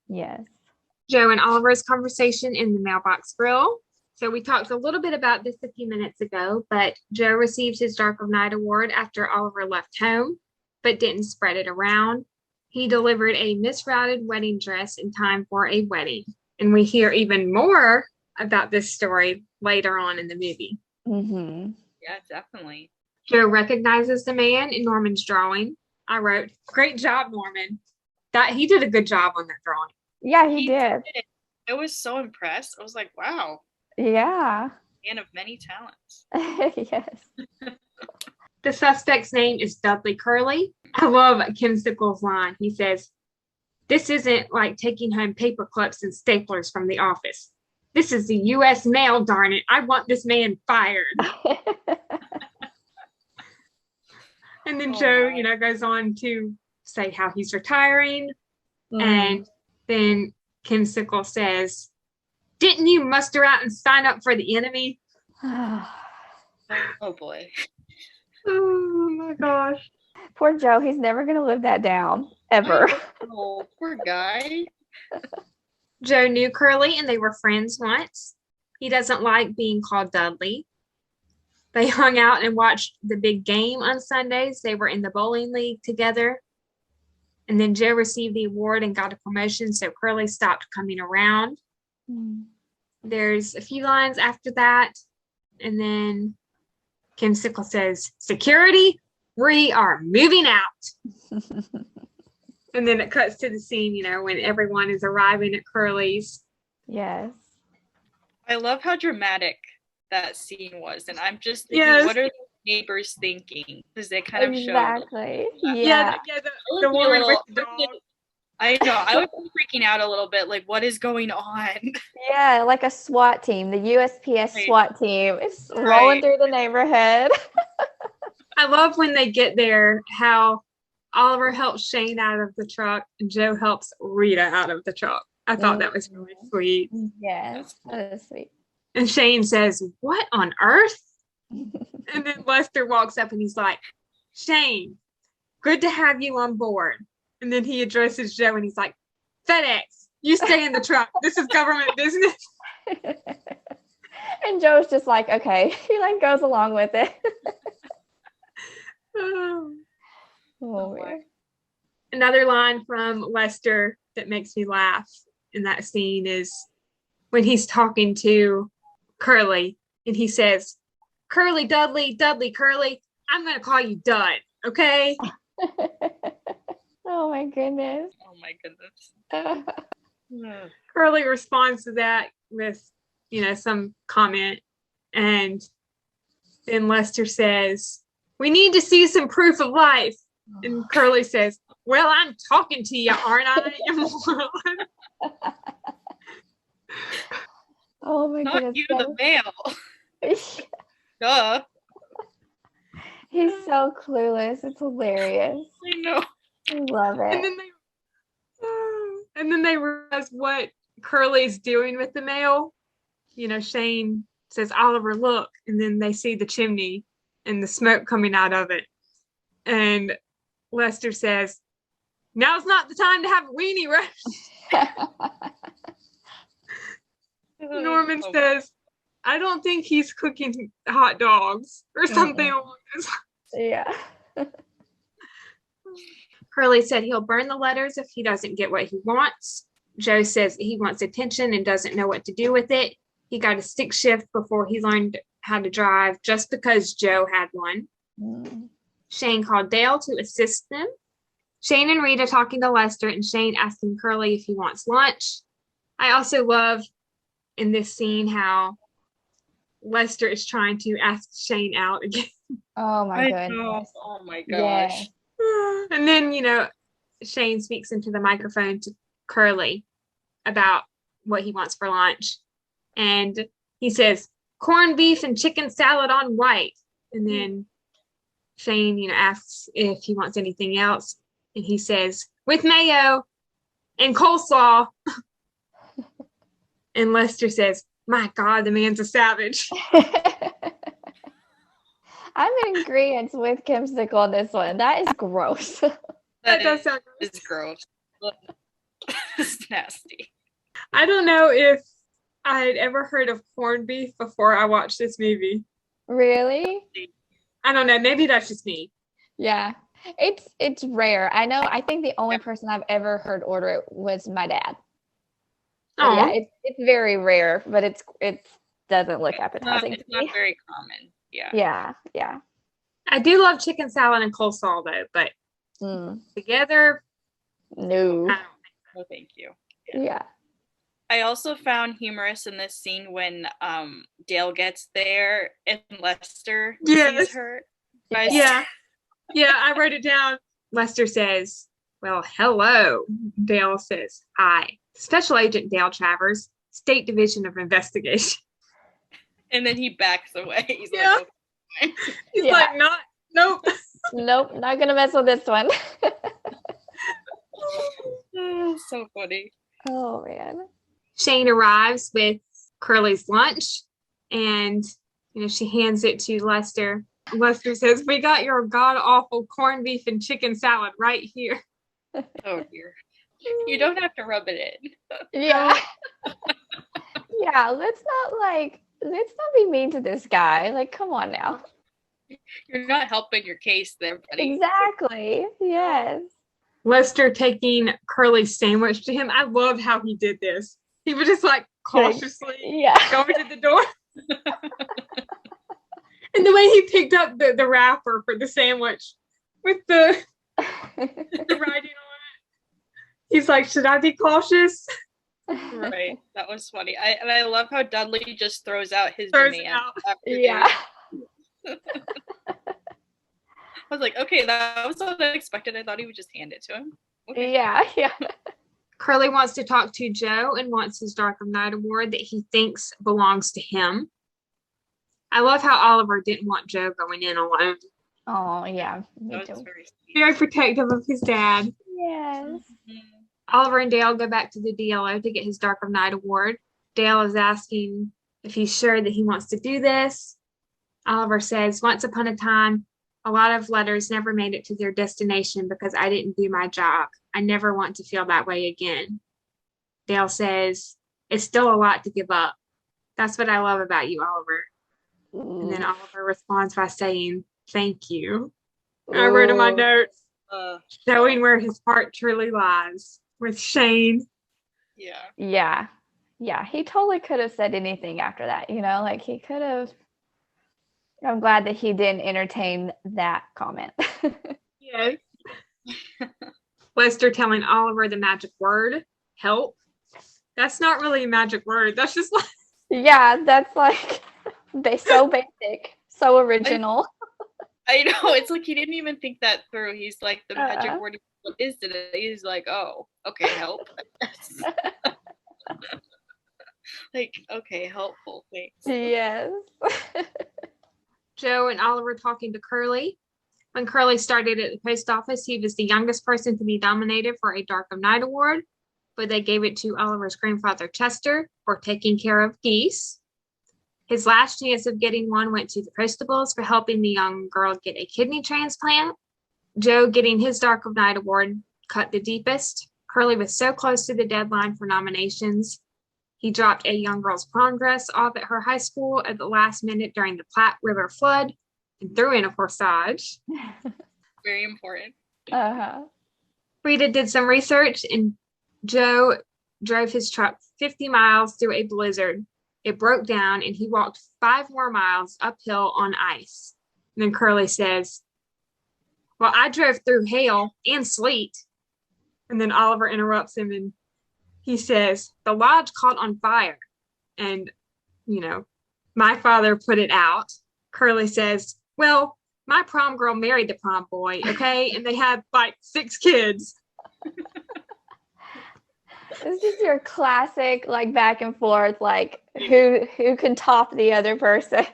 [SPEAKER 1] Yes.
[SPEAKER 2] Joe and Oliver's conversation in the mailbox grill. So we talked a little bit about this a few minutes ago, but Joe received his Dark of Night award after Oliver left home, but didn't spread it around. He delivered a misrouted wedding dress in time for a wedding. And we hear even more about this story later on in the movie.
[SPEAKER 1] Mm-hmm.
[SPEAKER 3] Yeah, definitely.
[SPEAKER 2] Joe recognizes the man in Norman's drawing. I wrote, "Great job, Norman." That he did a good job on that drawing.
[SPEAKER 1] Yeah, he did.
[SPEAKER 3] I was so impressed. I was like, wow.
[SPEAKER 1] Yeah.
[SPEAKER 3] Man of many talents.
[SPEAKER 1] Yes.
[SPEAKER 2] The suspect's name is Dudley Curley. I love Kimsicle's line. He says, "This isn't like taking home paper clips and staplers from the office. This is the U.S. mail, darn it. I want this man fired." And then Joe, goes on to say how he's retiring. And then Kimsicle says, "Didn't you muster out and sign up for the enemy?"
[SPEAKER 3] Oh boy.
[SPEAKER 2] Oh my gosh.
[SPEAKER 1] Poor Joe. He's never going to live that down, ever.
[SPEAKER 3] Oh, poor guy.
[SPEAKER 2] Joe knew Curly and they were friends once. He doesn't like being called Dudley. They hung out and watched the big game on Sundays. They were in the bowling league together. And then Joe received the award and got a promotion, so Curly stopped coming around. There's a few lines after that. And then Kimsicle says, "Security, we are moving out." And then it cuts to the scene, when everyone is arriving at Curly's.
[SPEAKER 1] Yes.
[SPEAKER 3] I love how dramatic that scene was. And I'm just thinking, what are the neighbors thinking? Because they kind of showed.
[SPEAKER 1] Exactly.
[SPEAKER 2] Yeah, the woman with the dog.
[SPEAKER 3] I know. I was freaking out a little bit. Like, what is going on?
[SPEAKER 1] Yeah, like a SWAT team, the USPS SWAT team. It's rolling through the neighborhood.
[SPEAKER 2] I love when they get there, how Oliver helps Shane out of the truck and Joe helps Rita out of the truck. I thought that was really sweet.
[SPEAKER 1] Yes, that is sweet.
[SPEAKER 2] And Shane says, "What on earth?" And then Lester walks up and he's like, "Shane, good to have you on board." And then he addresses Joe and he's like, "FedEx, you stay in the truck. This is government business."
[SPEAKER 1] And Joe's just like, okay. He goes along with it.
[SPEAKER 2] Oh. Another line from Lester that makes me laugh in that scene is when he's talking to Curly and he says, "Curly, Dudley, Dudley, Curly, I'm going to call you Dud, okay?"
[SPEAKER 1] Oh my goodness.
[SPEAKER 3] Oh my goodness.
[SPEAKER 2] Curly responds to that with, some comment. And then Lester says, "We need to see some proof of life." And Curly says, well, I'm talking to you, aren't I? You moron?
[SPEAKER 1] Oh my
[SPEAKER 3] Not
[SPEAKER 1] goodness.
[SPEAKER 3] you, the male. Duh.
[SPEAKER 1] He's so clueless. It's hilarious.
[SPEAKER 3] I know.
[SPEAKER 1] I love
[SPEAKER 2] And
[SPEAKER 1] it.
[SPEAKER 2] then they realize what Curly's doing with the mail. You know, Shane says, Oliver, look. And then they see the chimney and the smoke coming out of it. And Lester says, now's not the time to have a weenie rush. Norman says, I don't think he's cooking hot dogs or something along those lines.
[SPEAKER 1] Yeah.
[SPEAKER 2] Curly said he'll burn the letters if he doesn't get what he wants. Joe says he wants attention and doesn't know what to do with it. He got a stick shift before he learned how to drive just because Joe had one. Shane called Dale to assist them. Shane and Rita talking to Lester and Shane asking Curly if he wants lunch. I also love in this scene how Lester is trying to ask Shane out again.
[SPEAKER 1] Oh my goodness.
[SPEAKER 3] Know. Oh my gosh.
[SPEAKER 1] Yeah.
[SPEAKER 2] And then, you know, Shane speaks into the microphone to Curly about what he wants for lunch. And he says, corned beef and chicken salad on white. And then Shane, you know, asks if he wants anything else. And he says, with mayo and coleslaw. And Lester says, my God, the man's a savage.
[SPEAKER 1] I'm in agreement with Kimsicle on this one. That is gross.
[SPEAKER 2] That does sound gross.
[SPEAKER 3] It's gross. It's nasty.
[SPEAKER 2] I don't know if I had ever heard of corned beef before I watched this movie.
[SPEAKER 1] Really?
[SPEAKER 2] I don't know. Maybe that's just me.
[SPEAKER 1] Yeah. It's rare. I think the only person I've ever heard order it was my dad.
[SPEAKER 2] Oh,
[SPEAKER 1] yeah, it's very rare, but it doesn't look appetizing.
[SPEAKER 3] It's not very common. Yeah.
[SPEAKER 1] Yeah, yeah.
[SPEAKER 2] I do love chicken salad and coleslaw though, but together,
[SPEAKER 1] no.
[SPEAKER 2] I don't think
[SPEAKER 3] No, thank you.
[SPEAKER 1] Yeah.
[SPEAKER 3] I also found humorous in this scene when Dale gets there and Lester sees her.
[SPEAKER 2] Yeah. Yeah, I wrote it down. Lester says, well, hello. Dale says, hi. Special Agent Dale Travers, State Division of Investigation.
[SPEAKER 3] And then he backs away. He's
[SPEAKER 2] like, okay. He's like, nope.
[SPEAKER 1] Nope, not gonna mess with this one.
[SPEAKER 3] So funny.
[SPEAKER 1] Oh man.
[SPEAKER 2] Shane arrives with Curly's lunch and you know she hands it to Lester. Lester says, we got your god-awful corned beef and chicken salad right here.
[SPEAKER 3] Oh dear. You don't have to rub it in.
[SPEAKER 1] Yeah. Yeah, let's not be mean to this guy. Like, come on now.
[SPEAKER 3] You're not helping your case there, buddy.
[SPEAKER 1] Exactly. Yes.
[SPEAKER 2] Lester taking Curly's sandwich to him. I love how he did this. He was just like cautiously going to the door. And the way he picked up the wrapper for the sandwich with the writing on it. He's like, should I be cautious?
[SPEAKER 3] Right. That was funny. I love how Dudley just throws out his demand.
[SPEAKER 1] Yeah.
[SPEAKER 3] I was like, okay, that was unexpected. I thought he would just hand it to him. Okay.
[SPEAKER 1] Yeah.
[SPEAKER 2] Curly wants to talk to Joe and wants his Dark of Night award that he thinks belongs to him. I love how Oliver didn't want Joe going in alone.
[SPEAKER 1] Oh, yeah.
[SPEAKER 3] That was
[SPEAKER 2] very protective of his dad.
[SPEAKER 1] Yes.
[SPEAKER 3] Mm-hmm.
[SPEAKER 2] Oliver and Dale go back to the DLO to get his Dark of Night award. Dale is asking if he's sure that he wants to do this. Oliver says, once upon a time, a lot of letters never made it to their destination because I didn't do my job. I never want to feel that way again. Dale says, it's still a lot to give up. That's what I love about you, Oliver. Ooh. And then Oliver responds by saying, thank you. I wrote in my notes, showing where his heart truly lies with Shane.
[SPEAKER 1] Yeah. He totally could have said anything after that, like he could have. I'm glad that he didn't entertain that comment.
[SPEAKER 2] Yes. Lester telling Oliver the magic word, help. That's not really a magic word. That's just like.
[SPEAKER 1] Yeah, that's like so basic, so original.
[SPEAKER 3] I know, it's like he didn't even think that through. He's like, the magic
[SPEAKER 1] Uh-uh.
[SPEAKER 3] word, what is it? He's like, oh, okay, help. Like, okay, helpful, thanks.
[SPEAKER 1] Yes.
[SPEAKER 2] Joe and Oliver talking to Curly. When Curly started at the post office, he was the youngest person to be nominated for a Dark of Night award, but they gave it to Oliver's grandfather Chester for taking care of geese. His last chance of getting one went to the Postables for helping the young girl get a kidney transplant. Joe getting his Dark of Night award cut the deepest. Curly was so close to the deadline for nominations. He dropped a young girl's prom dress off at her high school at the last minute during the Platte River flood and threw in a corsage.
[SPEAKER 3] Very important.
[SPEAKER 1] Uh-huh.
[SPEAKER 2] Rita did some research, and Joe drove his truck 50 miles through a blizzard. It broke down, and he walked 5 more miles uphill on ice. And then Curly says, well, I drove through hail and sleet. And then Oliver interrupts him, and he says, the lodge caught on fire. And, my father put it out. Curly says, well, my prom girl married the prom boy, okay? And they had like 6 kids.
[SPEAKER 1] This is your classic, like, back and forth, like, who can top the other person.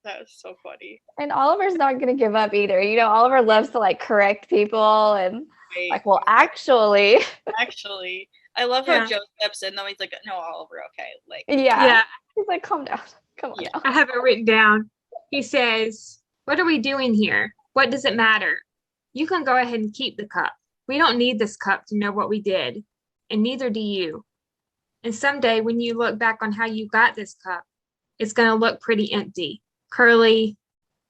[SPEAKER 3] That was so funny.
[SPEAKER 1] And Oliver's not going to give up either. Oliver loves to, like, correct people and, like, well, actually.
[SPEAKER 3] Actually, I love how Joe steps in, though. He's like, no, Oliver, okay. Like,
[SPEAKER 1] yeah. He's like, calm down. Come on.
[SPEAKER 2] I have it written down. He says, what are we doing here? What does it matter? You can go ahead and keep the cup. We don't need this cup to know what we did. And neither do you. And someday when you look back on how you got this cup, it's going to look pretty empty. Curly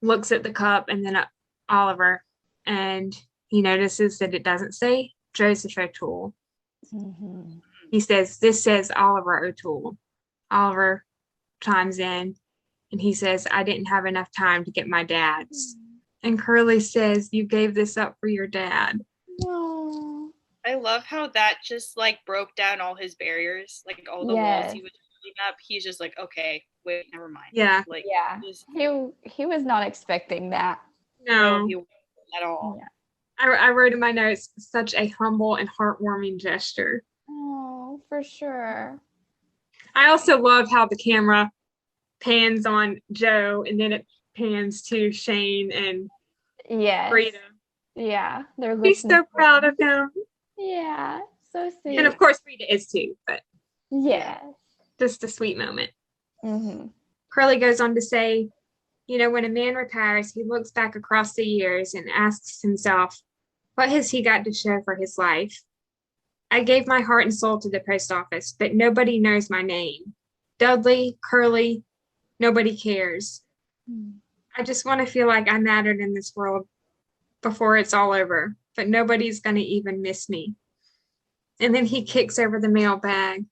[SPEAKER 2] looks at the cup and then at Oliver, and he notices that it doesn't say Joseph O'Toole.
[SPEAKER 1] Mm-hmm.
[SPEAKER 2] He says, this says Oliver O'Toole. Oliver chimes in, and he says, I didn't have enough time to get my dad's. And Curly says, you gave this up for your dad.
[SPEAKER 1] No.
[SPEAKER 3] I love how that just like broke down all his barriers, like all the walls he was putting up. He's just like, okay, wait, never mind.
[SPEAKER 2] Yeah.
[SPEAKER 3] Like,
[SPEAKER 1] he was not expecting that.
[SPEAKER 2] No,
[SPEAKER 3] he wasn't at all.
[SPEAKER 1] Yeah.
[SPEAKER 2] I wrote in my notes, such a humble and heartwarming gesture.
[SPEAKER 1] Oh, for sure.
[SPEAKER 2] I also love how the camera pans on Joe and then it pans to Shane and Rita.
[SPEAKER 1] Yeah, they're
[SPEAKER 2] He's so proud of him.
[SPEAKER 1] Yeah, so sweet.
[SPEAKER 2] And of course, Rita is too, but just a sweet moment.
[SPEAKER 1] Mm-hmm.
[SPEAKER 2] Curly goes on to say, when a man retires, he looks back across the years and asks himself, what has he got to show for his life? I gave my heart and soul to the post office, but nobody knows my name. Dudley, Curly, nobody cares. I just want to feel like I mattered in this world before it's all over, but nobody's going to even miss me. And then he kicks over the mailbag.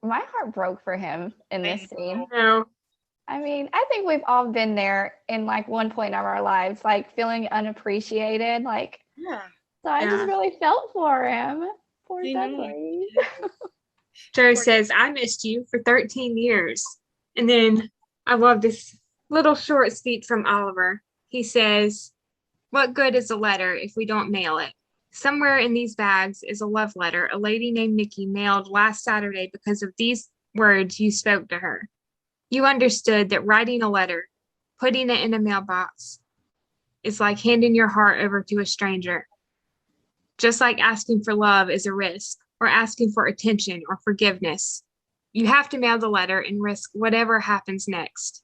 [SPEAKER 1] My heart broke for him in this scene.
[SPEAKER 2] No.
[SPEAKER 1] I mean, I think we've all been there in like one point of our lives, like feeling unappreciated. Like, so I just really felt for him. Poor Dudley.
[SPEAKER 2] Joe says, I missed you for 13 years. And then I love this little short speech from Oliver. He says, what good is a letter if we don't mail it? Somewhere in these bags is a love letter a lady named Nikki mailed last Saturday because of these words you spoke to her. You understood that writing a letter, putting it in a mailbox, is like handing your heart over to a stranger. Just like asking for love is a risk, or asking for attention or forgiveness. You have to mail the letter and risk whatever happens next.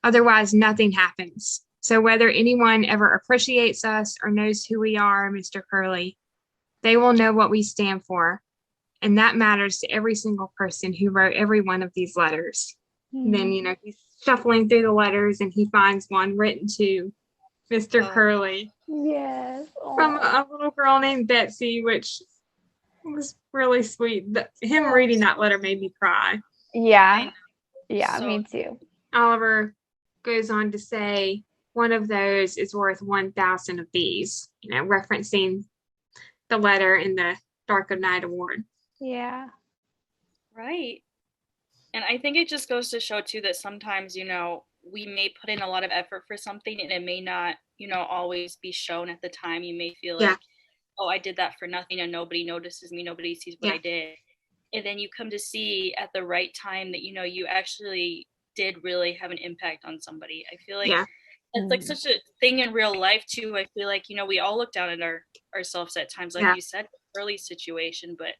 [SPEAKER 2] Otherwise, nothing happens. So whether anyone ever appreciates us or knows who we are, Mr. Curly, they will know what we stand for. And that matters to every single person who wrote every one of these letters. And then, he's shuffling through the letters and he finds one written to Mr. Curly.
[SPEAKER 1] Yes.
[SPEAKER 2] From a little girl named Betsy, which was really sweet. Him reading that letter made me cry.
[SPEAKER 1] Yeah. Yeah, me too.
[SPEAKER 2] Oliver goes on to say, one of those is worth 1,000 of these, referencing the letter in the Dark of Night Award.
[SPEAKER 1] Yeah.
[SPEAKER 3] Right. And I think it just goes to show, too, that sometimes, we may put in a lot of effort for something and it may not, always be shown at the time. You may feel like, oh, I did that for nothing and nobody notices me, nobody sees what I did. And then you come to see at the right time that, you actually did really have an impact on somebody. I feel like it's like such a thing in real life too. I feel like, we all look down at ourselves at times, like you said, early situation, but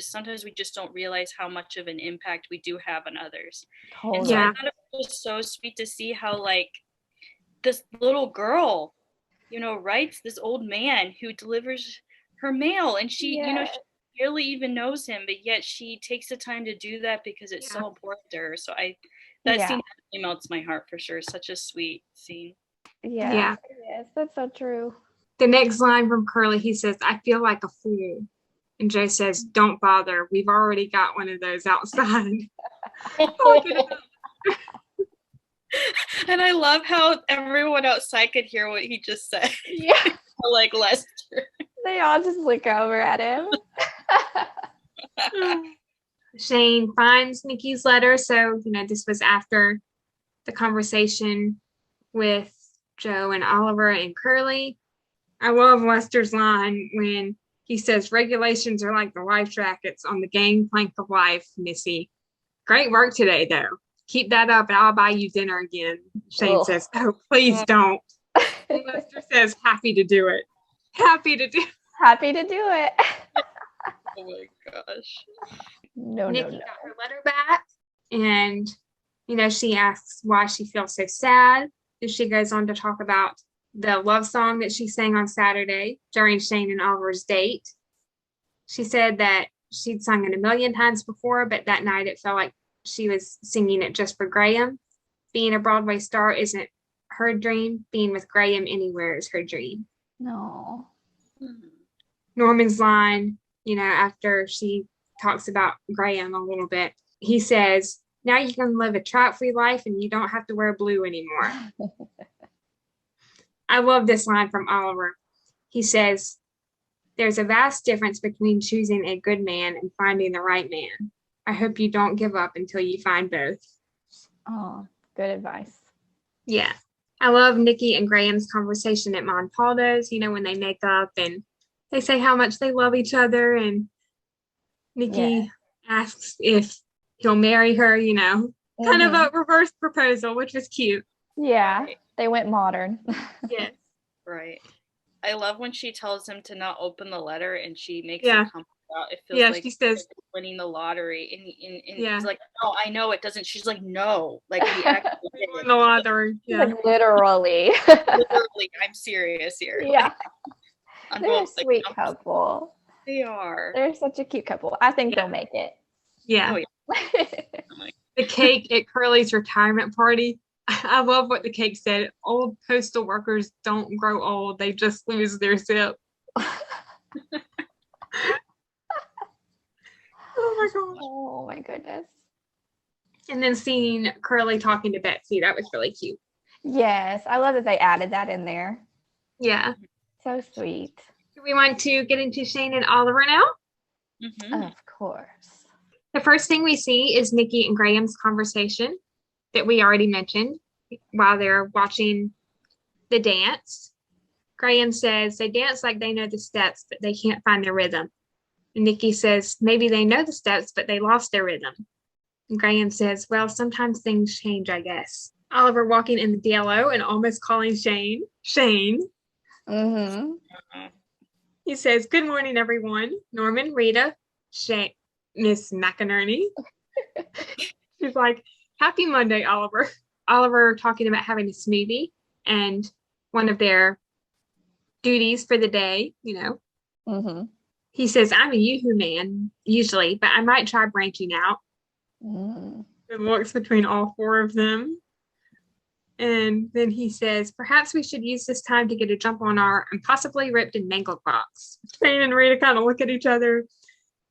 [SPEAKER 3] sometimes we just don't realize how much of an impact we do have on others. Totally. And so I thought it was so sweet to see how like this little girl, writes this old man who delivers her mail, and she, she barely even knows him, but yet she takes the time to do that because it's so important to her. So that scene melts my heart for sure. Such a sweet scene.
[SPEAKER 1] Yes, that's so true.
[SPEAKER 4] The next line from Curly, he says, "I feel like a fool." And Joe says, "Don't bother. We've already got one of those outside."
[SPEAKER 3] And I love how everyone outside could hear what he just said.
[SPEAKER 1] Yeah.
[SPEAKER 3] Like Lester.
[SPEAKER 1] They all just look over at him.
[SPEAKER 4] Shane finds Nikki's letter. So, this was after the conversation with Joe and Oliver and Curly. I love Lester's line when he says, "Regulations are like the life jackets on the gangplank of life, Missy. Great work today, though. Keep that up and I'll buy you dinner again." Shane says, "Oh, please don't." And Lester says, "Happy to do it. Happy to do it."
[SPEAKER 1] Happy to do it.
[SPEAKER 3] Oh my gosh.
[SPEAKER 4] Nikki got her letter back, and she asks why she feels so sad. And she goes on to talk about the love song that she sang on Saturday during Shane and Oliver's date. She said that she'd sung it a million times before, but that night it felt like she was singing it just for Graham. Being a Broadway star isn't her dream. Being with Graham anywhere is her dream.
[SPEAKER 1] No.
[SPEAKER 4] Norman's line, after she talks about Graham a little bit, he says, "Now you can live a trout-free life and you don't have to wear blue anymore." I love this line from Oliver. He says, "There's a vast difference between choosing a good man and finding the right man. I hope you don't give up until you find both."
[SPEAKER 1] Oh, good advice.
[SPEAKER 4] Yeah. I love Nikki and Graham's conversation at Montaldo's, when they make up and they say how much they love each other, and Nikki asks if he'll marry her, kind of a reverse proposal, which was cute.
[SPEAKER 1] Yeah, they went modern.
[SPEAKER 4] Yeah.
[SPEAKER 3] Right. I love when she tells him to not open the letter and she makes a comment about it feels like
[SPEAKER 4] she says
[SPEAKER 3] winning the lottery, and he's like, "No, I know it doesn't." She's like, "No, like we actually
[SPEAKER 4] won the lottery." Yeah.
[SPEAKER 1] Like literally.
[SPEAKER 3] Literally, I'm serious here.
[SPEAKER 1] Yeah.
[SPEAKER 3] Like,
[SPEAKER 1] they're a sweet couple.
[SPEAKER 3] They are.
[SPEAKER 1] They're such a cute couple. I think they'll make it.
[SPEAKER 4] Yeah.
[SPEAKER 3] Oh, yeah.
[SPEAKER 4] The cake at Curly's retirement party. I love what the cake said. "Old postal workers don't grow old. They just lose their zip."
[SPEAKER 1] Oh my goodness.
[SPEAKER 4] And then seeing Curly talking to Betsy, that was really cute.
[SPEAKER 1] Yes, I love that they added that in there.
[SPEAKER 4] Yeah.
[SPEAKER 1] So sweet.
[SPEAKER 4] Do we want to get into Shane and Oliver now?
[SPEAKER 3] Mm-hmm.
[SPEAKER 1] Of course.
[SPEAKER 4] The first thing we see is Nikki and Graham's conversation that we already mentioned while they're watching the dance. Graham says they dance like they know the steps, but they can't find their rhythm. And Nikki says maybe they know the steps, but they lost their rhythm. And Graham says, "Well, sometimes things change, I guess." Oliver walking in the DLO and almost calling Shane.
[SPEAKER 1] Mm-hmm.
[SPEAKER 4] He says, "Good morning, everyone. Norman, Rita, Shane, Miss McInerney." She's like, "Happy Monday, Oliver." Oliver talking about having a smoothie and one of their duties for the day,
[SPEAKER 1] Mm-hmm.
[SPEAKER 4] He says, "I'm a Yoo-hoo man, usually, but I might try branching out."
[SPEAKER 1] Mm.
[SPEAKER 4] It looks between all four of them. And then he says, "Perhaps we should use this time to get a jump on our impossibly ripped and mangled box." Shane and Rita kind of look at each other.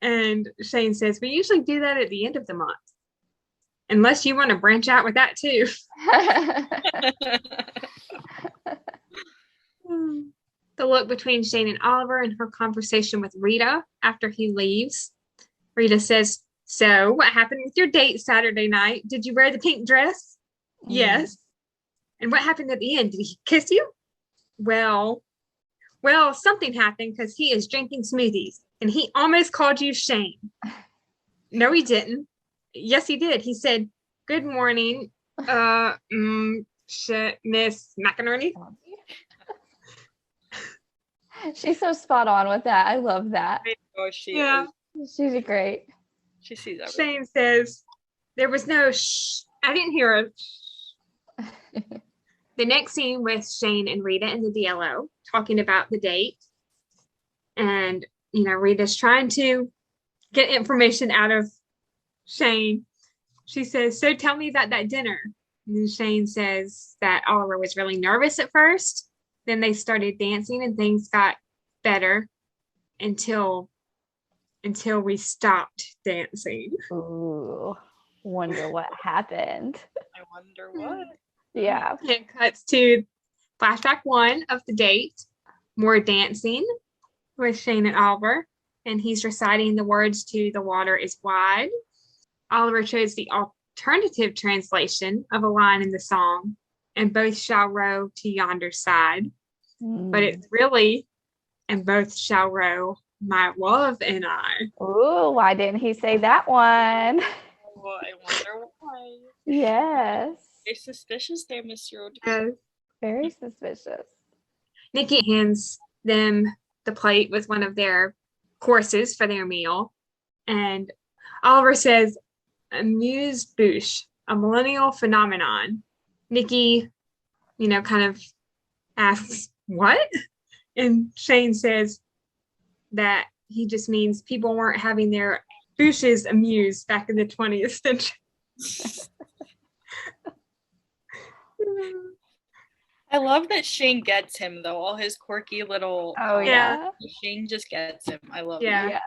[SPEAKER 4] And Shane says, "We usually do that at the end of the month. Unless you want to branch out with that too." The look between Shane and Oliver and her conversation with Rita after he leaves. Rita says, "So, what happened with your date Saturday night? Did you wear the pink dress?" "Yes." And what happened at the end? Did he kiss you? Well, something happened because he is drinking smoothies and he almost called you Shane. No, he didn't. Yes, he did. He said, "Good morning, Miss McInerney."
[SPEAKER 1] She's so spot on with that. I love that.
[SPEAKER 3] Oh, she
[SPEAKER 4] Yeah.
[SPEAKER 3] is.
[SPEAKER 1] She's great.
[SPEAKER 3] She sees everything.
[SPEAKER 4] Shane says, "There was no shh. I didn't hear a shh." The next scene with Shane and Rita in the DLO talking about the date. And, Rita's trying to get information out of Shane. She says, "So tell me about that dinner." And then Shane says that Oliver was really nervous at first. Then they started dancing and things got better until we stopped dancing.
[SPEAKER 1] Ooh, wonder what happened.
[SPEAKER 3] I wonder what.
[SPEAKER 1] Yeah.
[SPEAKER 4] It cuts to flashback 1 of the date. More dancing with Shane and Oliver. And he's reciting the words to "The Water is Wide." Oliver chose the alternative translation of a line in the song, "And both shall row to yonder side." But it's really, "And both shall row, my love and I."
[SPEAKER 1] Ooh, why didn't he say that one?
[SPEAKER 3] Well, I wonder why.
[SPEAKER 1] Yes.
[SPEAKER 3] Very suspicious there, Miss Road.
[SPEAKER 1] Very suspicious.
[SPEAKER 4] Nikki hands them the plate with one of their courses for their meal. And Oliver says, "Amuse-bouche, a millennial phenomenon." Nikki, kind of asks, "What?" And Shane says that he just means people weren't having their bouches amused back in the 20th century.
[SPEAKER 3] I love that Shane gets him, though. All his quirky little...
[SPEAKER 1] Oh, yeah.
[SPEAKER 3] Shane just gets him. I love
[SPEAKER 4] Yeah.
[SPEAKER 3] that.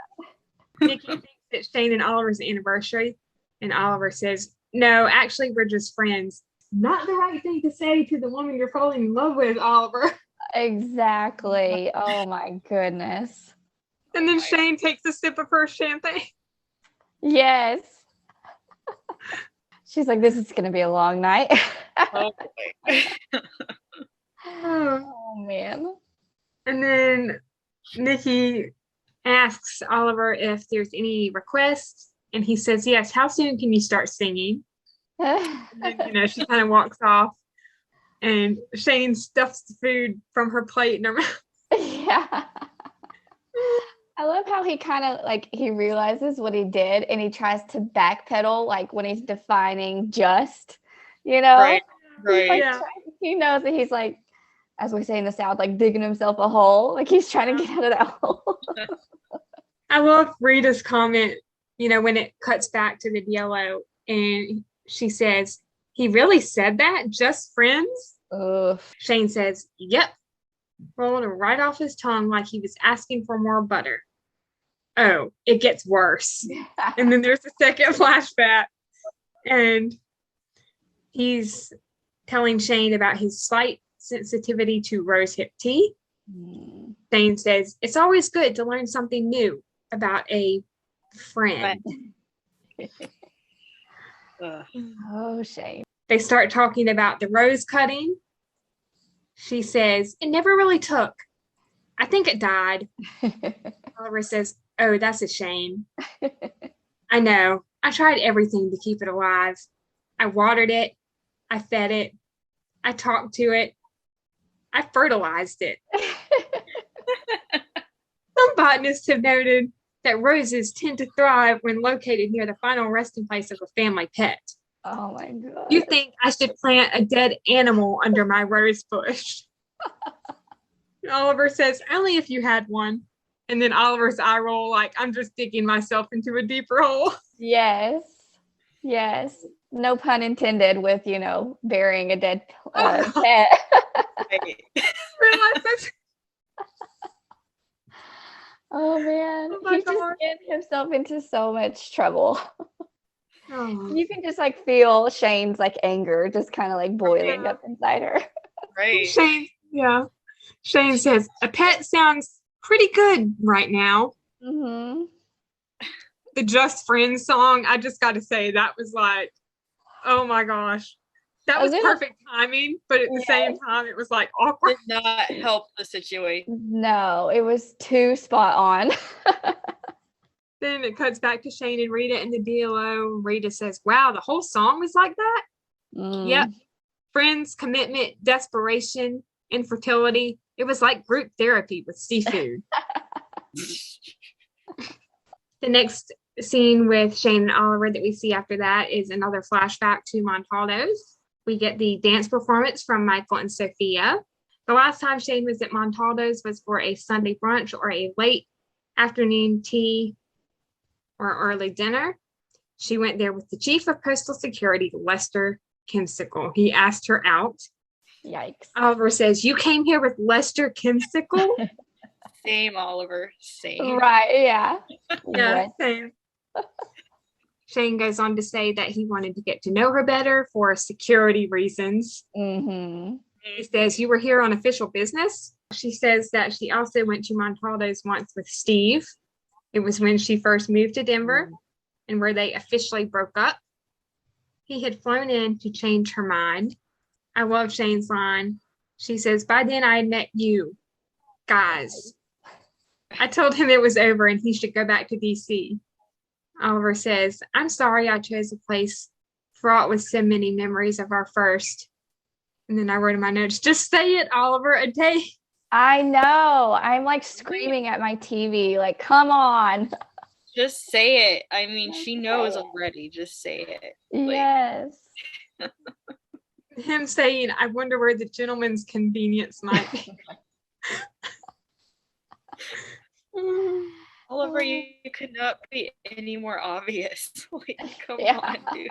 [SPEAKER 4] Nikki thinks that Shane and Oliver's anniversary. And Oliver says, "No, actually, we're just friends." Not the right thing to say to the woman you're falling in love with, Oliver.
[SPEAKER 1] Exactly. Oh, my goodness.
[SPEAKER 4] And then Shane takes a sip of her champagne.
[SPEAKER 1] Yes. She's like, "This is going to be a long night."
[SPEAKER 3] Oh, boy.
[SPEAKER 1] Oh, man.
[SPEAKER 4] And then Nikki asks Oliver if there's any requests. And he says, "Yes, how soon can you start singing?" And then, she kind of walks off. And Shane stuffs the food from her plate in her mouth.
[SPEAKER 1] Yeah. I love how he kind of he realizes what he did and he tries to backpedal when he's defining just,
[SPEAKER 3] Right.
[SPEAKER 1] He's,
[SPEAKER 4] Yeah.
[SPEAKER 1] he knows that he's as we say in the South, digging himself a hole. He's trying to get out of that hole.
[SPEAKER 4] I love Rita's comment, when it cuts back to the DLO and she says, "He really said that? Just friends?"
[SPEAKER 1] Oof.
[SPEAKER 4] Shane says, "Yep." Rolled right off his tongue like he was asking for more butter. Oh, it gets worse. And then there's a second flashback. And he's telling Shane about his slight sensitivity to rosehip tea. Shane says, "It's always good to learn something new about a friend."
[SPEAKER 1] Oh, Shane.
[SPEAKER 4] They start talking about the rose cutting. She says, "It never really took. I think it died." Oliver says, "Oh, that's a shame." "I know. I tried everything to keep it alive. I watered it. I fed it. I talked to it. I fertilized it." Some botanists have noted that roses tend to thrive when located near the final resting place of a family pet.
[SPEAKER 1] Oh, my God.
[SPEAKER 4] You think I should plant a dead animal under my rose bush? Oliver says, "Only if you had one." And then Oliver's eye roll, I'm just digging myself into a deeper hole.
[SPEAKER 1] Yes. Yes. No pun intended with, burying a dead pet.
[SPEAKER 3] Right.
[SPEAKER 4] Realize that's
[SPEAKER 1] Oh, man.
[SPEAKER 4] Oh my
[SPEAKER 1] He's just
[SPEAKER 4] God.
[SPEAKER 1] getting himself into so much trouble.
[SPEAKER 4] Oh.
[SPEAKER 1] You can just feel Shane's anger just kind of boiling
[SPEAKER 4] Yeah.
[SPEAKER 1] up inside her.
[SPEAKER 3] Right.
[SPEAKER 4] Shane says, "A pet sounds pretty good right now."
[SPEAKER 1] Mm-hmm.
[SPEAKER 4] The Just Friends song, I just got to say, that was oh my gosh. That
[SPEAKER 1] I
[SPEAKER 4] was
[SPEAKER 1] was gonna-
[SPEAKER 4] perfect timing, but at the same time, it was like awkward.
[SPEAKER 3] Did not help the situation.
[SPEAKER 1] No, it was too spot on.
[SPEAKER 4] Then it cuts back to Shane and Rita in the DLO. Rita says, wow, the whole song was like that? Yep. Friends, commitment, desperation, infertility. It was like group therapy with seafood. The next scene with Shane and Oliver that we see after that is another flashback to Montaldo's. We get the dance performance from Michael and Sofia. The last time Shane was at Montaldo's was for a Sunday brunch or a late afternoon tea or early dinner. She went there with the chief of postal security, Lester Kimsicle. He asked her out.
[SPEAKER 1] Yikes.
[SPEAKER 4] Oliver says, you came here with Lester Kimsicle?
[SPEAKER 3] Same, Oliver. Same.
[SPEAKER 1] Right, yeah.
[SPEAKER 4] Yeah,
[SPEAKER 1] What?
[SPEAKER 4] same. Shane goes on to say that he wanted to get to know her better for security reasons.
[SPEAKER 1] Mm-hmm.
[SPEAKER 4] He says, you were here on official business. She says that she also went to Montaldo's once with Steve. It was when she first moved to Denver and where they officially broke up. He had flown in to change her mind. I love Shane's line. She says, by then I had met you guys. I told him it was over and he should go back to DC. Oliver says, I'm sorry I chose a place fraught with so many memories of our first. And then I wrote in my notes, just say it, Oliver, a day.
[SPEAKER 1] I know. I'm like screaming at my TV, like, come on.
[SPEAKER 3] Just say it. I mean, she knows already. Just say it.
[SPEAKER 1] Yes.
[SPEAKER 4] Him saying, I wonder where the gentleman's convenience might be.
[SPEAKER 3] Oliver, you could not be any more obvious. Like, come
[SPEAKER 1] Yeah.
[SPEAKER 3] on, dude.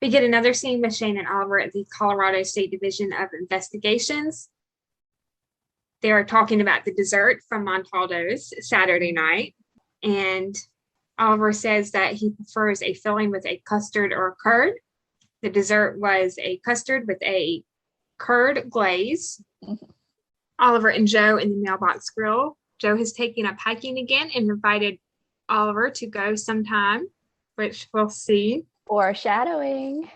[SPEAKER 4] We get another scene with Shane and Oliver at the Colorado State Division of Investigations. They are talking about the dessert from Montaldo's Saturday night. And Oliver says that he prefers a filling with a custard or a curd. The dessert was a custard with a curd glaze. Oliver and Joe in the mailbox grill. Joe has taken up hiking again and invited Oliver to go sometime, which we'll see.
[SPEAKER 1] Foreshadowing.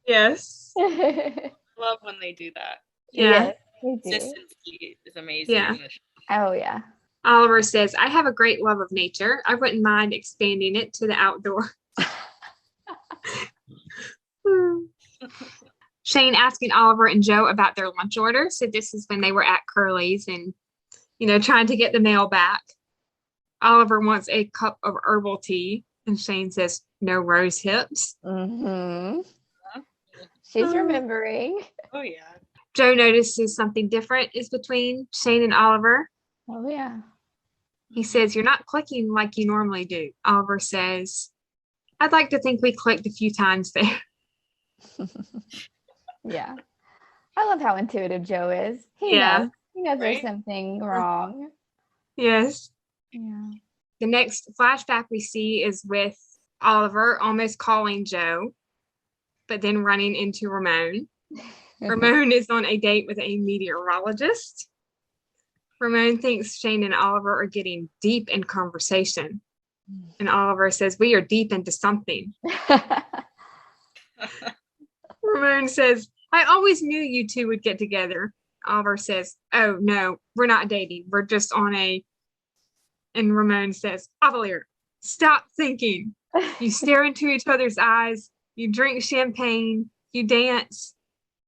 [SPEAKER 4] Yes.
[SPEAKER 3] Love when they do that.
[SPEAKER 4] Yeah.
[SPEAKER 1] Yes, we do.
[SPEAKER 3] Consistency is amazing.
[SPEAKER 4] Yeah.
[SPEAKER 3] in this.
[SPEAKER 1] Oh, yeah.
[SPEAKER 4] Oliver says, I have a great love of nature. I wouldn't mind expanding it to the outdoor. Shane asking Oliver and Joe about their lunch order. So this is when they were at Curly's and, trying to get the mail back. Oliver wants a cup of herbal tea. And Shane says, no rose hips.
[SPEAKER 1] Mm-hmm. She's remembering.
[SPEAKER 3] Oh, yeah.
[SPEAKER 4] Joe notices something different is between Shane and Oliver.
[SPEAKER 1] Oh, yeah.
[SPEAKER 4] He says, you're not clicking like you normally do. Oliver says, I'd like to think we clicked a few times there.
[SPEAKER 1] Yeah. I love how intuitive Joe is. He knows
[SPEAKER 3] Right?
[SPEAKER 1] there's something wrong.
[SPEAKER 4] Yes.
[SPEAKER 1] Yeah.
[SPEAKER 4] The next flashback we see is with Oliver almost calling Joe, but then running into Ramon. Ramon is on a date with a meteorologist. Ramon thinks Shane and Oliver are getting deep in conversation. And Oliver says, we are deep into something. Ramon says, I always knew you two would get together. Oliver says, oh, no, we're not dating. We're just on a... And Ramon says, Oliver, stop thinking. You stare into each other's eyes. You drink champagne. You dance.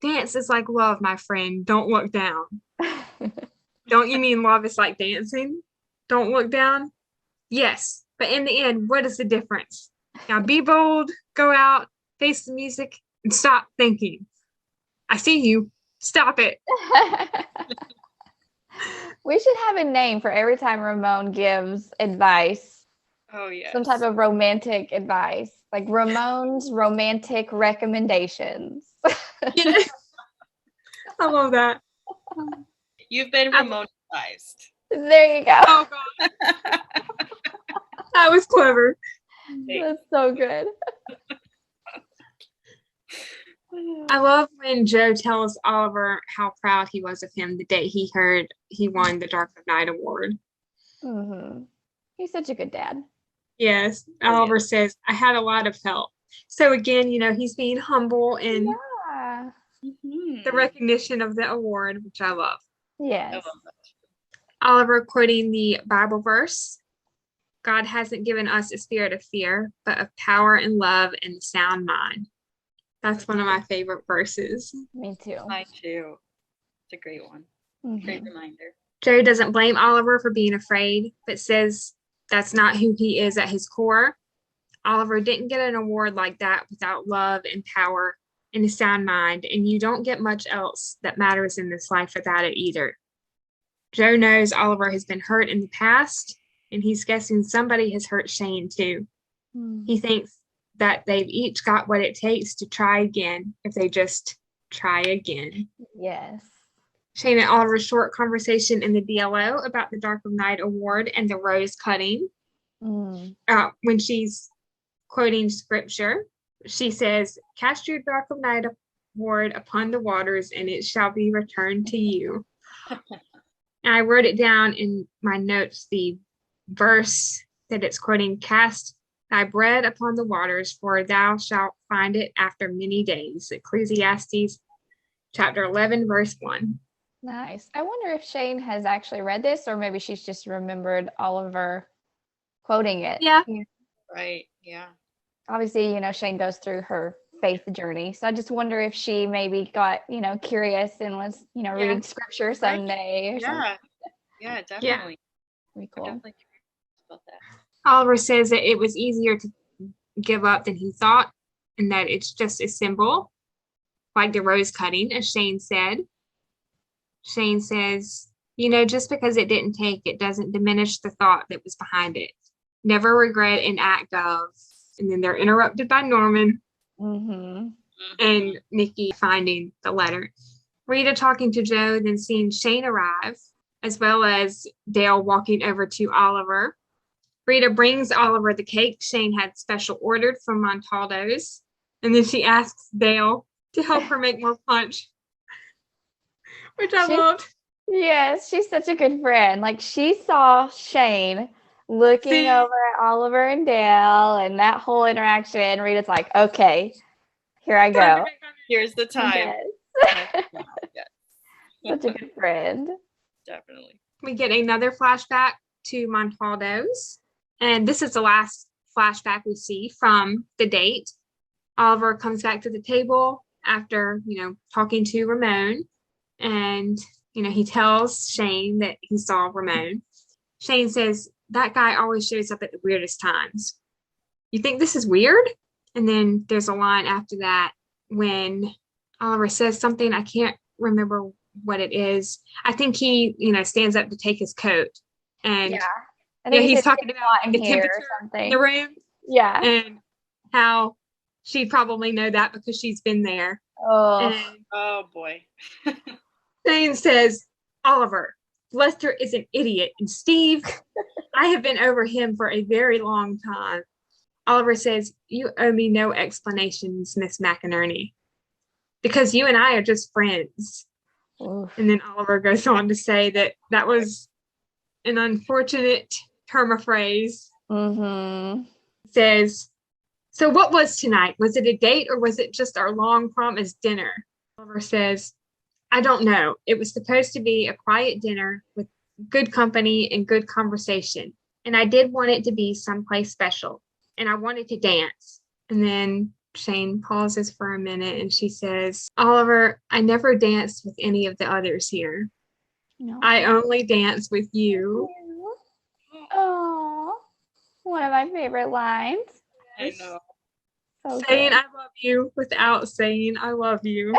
[SPEAKER 4] Dance is like love, my friend. Don't look down. Don't you mean love is like dancing? Don't look down? Yes. But in the end, what is the difference? Now be bold, go out, face the music, and stop thinking. I see you. Stop it.
[SPEAKER 1] We should have a name for every time Ramon gives advice.
[SPEAKER 3] Oh, yeah.
[SPEAKER 1] Some type of romantic advice. Like Ramon's romantic recommendations.
[SPEAKER 4] Yes. I love that.
[SPEAKER 3] You've been Ramonized.
[SPEAKER 1] There you go.
[SPEAKER 4] Oh, God. That was clever.
[SPEAKER 1] That's so good.
[SPEAKER 4] I love when Joe tells Oliver how proud he was of him the day he heard he won the Dark of Night award.
[SPEAKER 1] Mm-hmm. He's such a good dad.
[SPEAKER 4] Yes. Oliver says, I had a lot of help. So again, he's being humble and
[SPEAKER 1] Yeah.
[SPEAKER 4] the recognition of the award, which I love.
[SPEAKER 1] Yes.
[SPEAKER 3] I love that.
[SPEAKER 4] Oliver quoting the Bible verse, God hasn't given us a spirit of fear, but of power and love and sound mind. That's one of my favorite verses.
[SPEAKER 1] Me too.
[SPEAKER 3] Mine too. It's a great one. Great reminder.
[SPEAKER 4] Joe doesn't blame Oliver for being afraid, but says that's not who he is at his core. Oliver didn't get an award like that without love and power and a sound mind, and you don't get much else that matters in this life without it either. Joe knows Oliver has been hurt in the past, and he's guessing somebody has hurt Shane too. He thinks that they've each got what it takes to try again if they just try again.
[SPEAKER 1] Yes.
[SPEAKER 4] Shane and Oliver's short conversation in the DLO about the Dark of Night award and the rose cutting. When she's quoting scripture, she says, cast your Dark of Night award upon the waters and it shall be returned to you. And I wrote it down in my notes, the verse that it's quoting, cast thy bread upon the waters, for thou shalt find it after many days. Ecclesiastes chapter 11, verse 1.
[SPEAKER 1] Nice. I wonder if Shane has actually read this, or maybe she's just remembered Oliver quoting it.
[SPEAKER 4] Yeah.
[SPEAKER 3] Right. Yeah.
[SPEAKER 1] Obviously, Shane goes through her faith journey. So I just wonder if she maybe got, curious and was, reading scripture someday or something.
[SPEAKER 3] Yeah, definitely.
[SPEAKER 1] Pretty cool.
[SPEAKER 3] Definitely curious about that.
[SPEAKER 4] Oliver says that it was easier to give up than he thought, and that it's just a symbol, like the rose cutting, as Shane said. Shane says, just because it didn't take, it doesn't diminish the thought that was behind it. Never regret an act of, and then they're interrupted by Norman and Nikki finding the letter. Rita talking to Joe, then seeing Shane arrive, as well as Dale walking over to Oliver. Rita brings Oliver the cake Shane had special ordered from Montaldo's, and then she asks Dale to help her make more punch, which I loved.
[SPEAKER 1] Yes, she's such a good friend. Like, she saw Shane looking over at Oliver and Dale and that whole interaction, and Rita's like, okay, here I go.
[SPEAKER 3] Here's the time.
[SPEAKER 1] Yes. Such a good friend.
[SPEAKER 3] Definitely.
[SPEAKER 4] We get another flashback to Montaldo's, and this is the last flashback we see from the date. Oliver comes back to the table after, talking to Ramon, and, he tells Shane that he saw Ramon. Shane says, that guy always shows up at the weirdest times. You think this is weird? And then there's a line after that when Oliver says something, I can't remember what it is. I think he, stands up to take his coat. And he's talking about the temperature in the room.
[SPEAKER 1] Yeah.
[SPEAKER 4] And how she'd probably know that because she's been there.
[SPEAKER 3] Oh boy.
[SPEAKER 4] Shane says, Oliver, Lester is an idiot. And Steve, I have been over him for a very long time. Oliver says, you owe me no explanations, Miss McInerney, because you and I are just friends. Oof. And then Oliver goes on to say that was an unfortunate term of phrase. Says, so what was tonight? Was it a date or was it just our long promised dinner? Oliver says, I don't know. It was supposed to be a quiet dinner with good company and good conversation. And I did want it to be someplace special. And I wanted to dance. And then Shane pauses for a minute and she says, Oliver, I never danced with any of the others here. No. I only dance with you.
[SPEAKER 1] Oh, one of my favorite lines.
[SPEAKER 3] I know.
[SPEAKER 4] So saying good. I love you without saying I love you.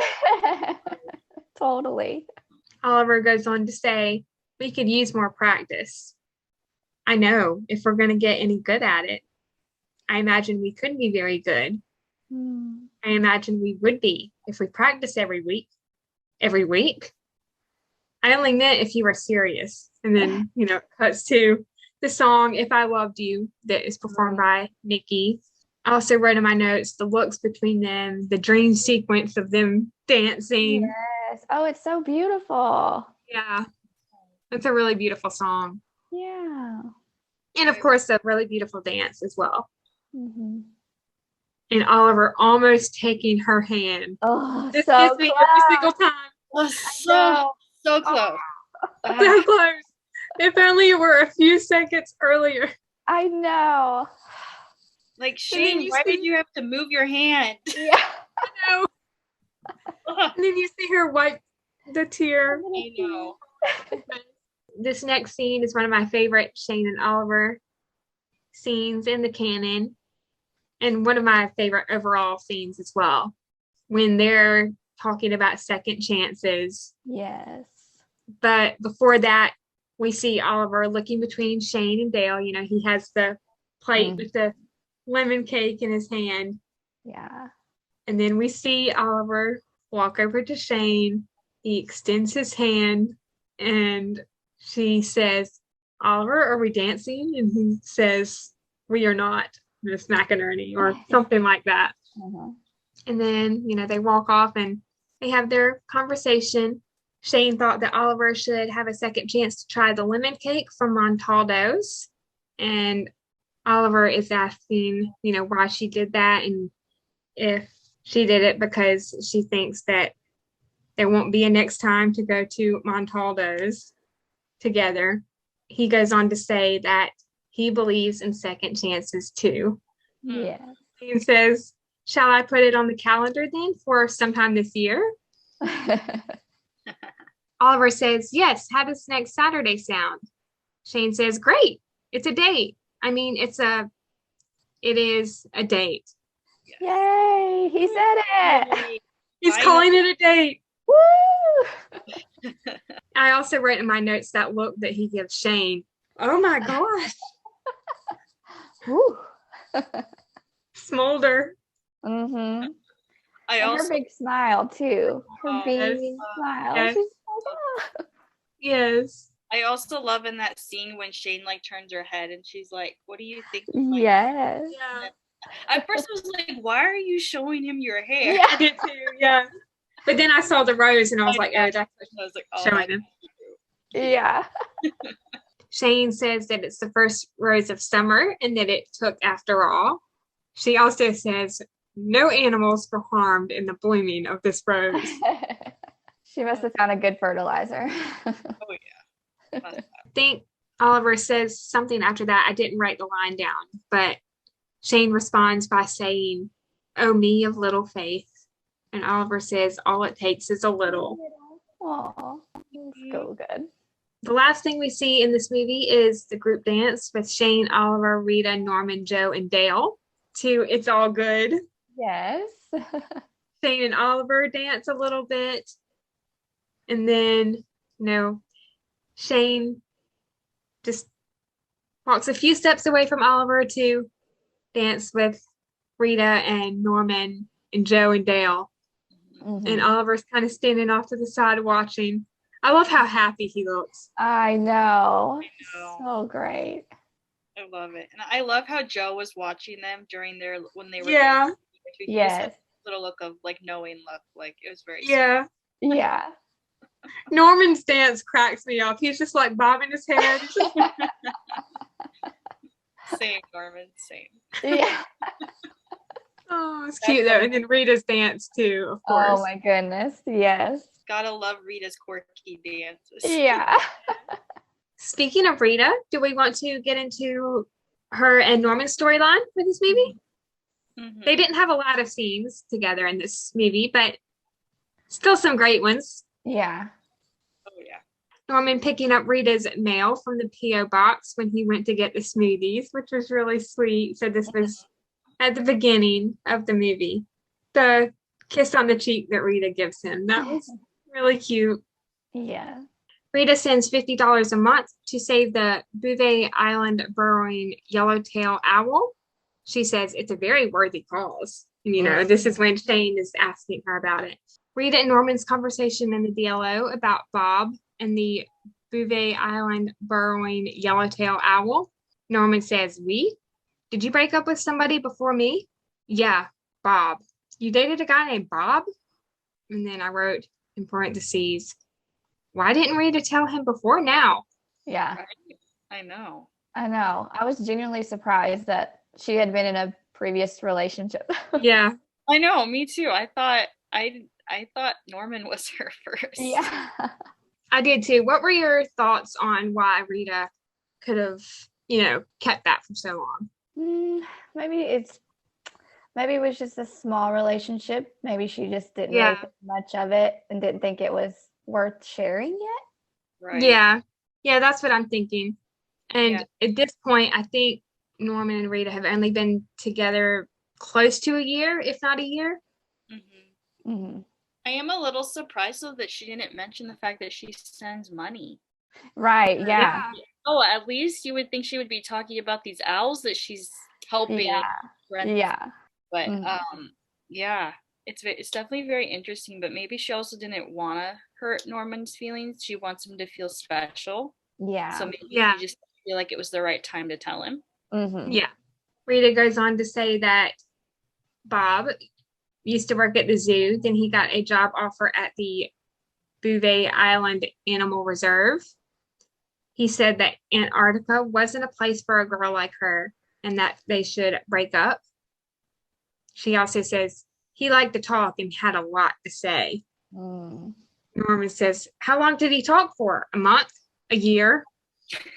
[SPEAKER 1] Totally.
[SPEAKER 4] Oliver goes on to say, we could use more practice. I know, if we're going to get any good at it. I imagine we could be very good. I imagine we would be if we practice every week. Every week? I only meant if you were serious. And then, it cuts to the song, If I Loved You, that is performed by Nikki. I also wrote in my notes the looks between them, the dream sequence of them dancing.
[SPEAKER 1] Yes. Oh, it's so beautiful.
[SPEAKER 4] Yeah. It's a really beautiful song.
[SPEAKER 1] Yeah.
[SPEAKER 4] And of course, a really beautiful dance as well. and Oliver almost taking her hand.
[SPEAKER 1] Oh,
[SPEAKER 4] This
[SPEAKER 1] so
[SPEAKER 4] gets me
[SPEAKER 1] close.
[SPEAKER 4] every single time.
[SPEAKER 3] Oh,
[SPEAKER 1] know.
[SPEAKER 3] so close.
[SPEAKER 4] So close. If only it were a few seconds earlier.
[SPEAKER 1] I know.
[SPEAKER 3] Like,
[SPEAKER 4] And then
[SPEAKER 3] Shane,
[SPEAKER 4] you
[SPEAKER 3] why
[SPEAKER 4] see-
[SPEAKER 3] did you have to move your hand?
[SPEAKER 1] Yeah.
[SPEAKER 4] I know. And then you see her wipe the tear.
[SPEAKER 3] I know.
[SPEAKER 4] This next scene is one of my favorite Shane and Oliver scenes in the canon, and one of my favorite overall scenes as well, when they're talking about second chances.
[SPEAKER 1] Yes.
[SPEAKER 4] But before that, we see Oliver looking between Shane and Dale. You know, he has the plate with the lemon cake in his hand.
[SPEAKER 1] Yeah.
[SPEAKER 4] And then we see Oliver walk over to Shane. He extends his hand and she says, Oliver, are we dancing? And he says, we are not, Miss McInerney, or something like that.
[SPEAKER 1] Uh-huh.
[SPEAKER 4] And then, you know, they walk off and they have their conversation. Shane thought that Oliver should have a second chance to try the lemon cake from Montaldo's. And Oliver is asking, you know, why she did that and if she did it because she thinks that there won't be a next time to go to Montaldo's together. He goes on to say that he believes in second chances too.
[SPEAKER 1] Yes.
[SPEAKER 4] He says, shall I put it on the calendar then for sometime this year? Oliver says, yes, how does next Saturday sound? Shane says, great, it's a date. I mean, it is a date.
[SPEAKER 1] Yay, he said it.
[SPEAKER 4] He's calling it a date.
[SPEAKER 1] Woo!
[SPEAKER 4] I also wrote in my notes that look that he gives Shane. Oh my gosh.
[SPEAKER 1] Woo.
[SPEAKER 4] Smolder.
[SPEAKER 1] Mm-hmm.
[SPEAKER 3] I
[SPEAKER 1] And
[SPEAKER 3] also
[SPEAKER 1] her big smile too. Her
[SPEAKER 3] Oh,
[SPEAKER 1] beaming smile.
[SPEAKER 4] yes.
[SPEAKER 1] She's like,
[SPEAKER 4] Yes.
[SPEAKER 3] I also love in that scene when Shane like turns her head and she's like, "What do you think?"
[SPEAKER 1] oh. Yes.
[SPEAKER 4] Yeah.
[SPEAKER 3] At first I was like, "Why are you showing him your hair?"
[SPEAKER 1] Yeah.
[SPEAKER 4] I did too. Yeah. But then I saw the rose and I was like,
[SPEAKER 3] Yeah.
[SPEAKER 4] oh, that's
[SPEAKER 3] I was like, "Oh,
[SPEAKER 4] showing
[SPEAKER 3] that's
[SPEAKER 4] him.
[SPEAKER 3] cute."
[SPEAKER 1] Yeah.
[SPEAKER 4] Shane says that it's the first rose of summer and that it took after all. She also says no animals were harmed in the blooming of this rose.
[SPEAKER 1] She must have found a good fertilizer.
[SPEAKER 3] Oh yeah.
[SPEAKER 4] I think Oliver says something after that. I didn't write the line down, but Shane responds by saying, oh, me of little faith. And Oliver says, all it takes is a little.
[SPEAKER 1] Oh, so good.
[SPEAKER 4] The last thing we see in this movie is the group dance with Shane, Oliver, Rita, Norman, Joe, and Dale to It's All Good.
[SPEAKER 1] Yes.
[SPEAKER 4] Shane and Oliver dance a little bit. And then, Shane just walks a few steps away from Oliver to dance with Rita and Norman and Joe and Dale.
[SPEAKER 1] Mhm.
[SPEAKER 4] And Oliver's kind of standing off to the side watching. I love how happy he looks.
[SPEAKER 1] I know.
[SPEAKER 3] know.
[SPEAKER 1] So great.
[SPEAKER 3] I love it, and I love how Joe was watching them during when they were
[SPEAKER 4] Yeah.
[SPEAKER 3] dancing. He just had
[SPEAKER 1] Yes.
[SPEAKER 3] a little look of like knowing look, like it was very
[SPEAKER 4] Yeah.
[SPEAKER 1] Yeah.
[SPEAKER 4] Norman's dance cracks me up. He's just like bobbing his head.
[SPEAKER 3] Same, Norman, same.
[SPEAKER 1] Yeah.
[SPEAKER 4] Oh, it's cute though. And then Rita's dance too, of course.
[SPEAKER 1] Oh my goodness. Yes.
[SPEAKER 3] Gotta love Rita's quirky dances.
[SPEAKER 1] Yeah.
[SPEAKER 4] Speaking of Rita, do we want to get into her and Norman's storyline for this movie?
[SPEAKER 3] Mhm.
[SPEAKER 4] They didn't have a lot of scenes together in this movie, but still some great ones.
[SPEAKER 1] Yeah.
[SPEAKER 3] Oh yeah.
[SPEAKER 4] Norman picking up Rita's mail from the P.O. box when he went to get the smoothies, which was really sweet. So this was at the beginning of the movie. The kiss on the cheek that Rita gives him. That was really cute.
[SPEAKER 1] Yeah.
[SPEAKER 4] Rita sends $50 a month to save the Bouvet Island burrowing yellowtail owl. She says it's a very worthy cause. And, this is when Shane is asking her about it. Rita and Norman's conversation in the DLO about Bob and the Bouvet Island burrowing yellowtail owl. Norman says, we? Did you break up with somebody before me? Yeah, Bob. You dated a guy named Bob? And then I wrote in parentheses, why didn't Rita tell him before now?
[SPEAKER 1] Yeah.
[SPEAKER 3] Right? I know.
[SPEAKER 1] I know. I was genuinely surprised that she had been in a previous relationship.
[SPEAKER 4] Yeah.
[SPEAKER 3] I know, me too. I thought Norman was her first.
[SPEAKER 1] Yeah.
[SPEAKER 4] I did too. What were your thoughts on why Rita could have, kept that for so long?
[SPEAKER 1] Maybe it was just a small relationship. Maybe she just didn't really
[SPEAKER 4] Yeah.
[SPEAKER 1] think much of it and didn't think it was worth sharing yet.
[SPEAKER 3] Right.
[SPEAKER 4] Yeah. Yeah, that's what I'm thinking. And
[SPEAKER 3] Yeah.
[SPEAKER 4] at this point, I think Norman and Rita have only been together close to a year, if not a year.
[SPEAKER 3] Mm-hmm.
[SPEAKER 1] Mm-hmm.
[SPEAKER 3] I am a little surprised though that she didn't mention the fact that she sends money.
[SPEAKER 1] Right. Yeah.
[SPEAKER 3] Oh, at least you would think she would be talking about these owls that she's helping.
[SPEAKER 1] Yeah.
[SPEAKER 3] Friends.
[SPEAKER 1] Yeah.
[SPEAKER 3] But
[SPEAKER 1] Mhm.
[SPEAKER 3] yeah, it's definitely very interesting. But maybe she also didn't want to hurt Norman's feelings. She wants him to feel special.
[SPEAKER 1] Yeah.
[SPEAKER 3] So maybe
[SPEAKER 4] Yeah.
[SPEAKER 3] she just feel like it was the right time to tell him.
[SPEAKER 1] Mm-hmm.
[SPEAKER 4] Yeah. Rita goes on to say that Bob used to work at the zoo. Then he got a job offer at the Bouvet Island Animal Reserve. He said that Antarctica wasn't a place for a girl like her and that they should break up. She also says he liked to talk and had a lot to say.
[SPEAKER 1] Mm.
[SPEAKER 4] Norman says, how long did he talk for? A month? A year?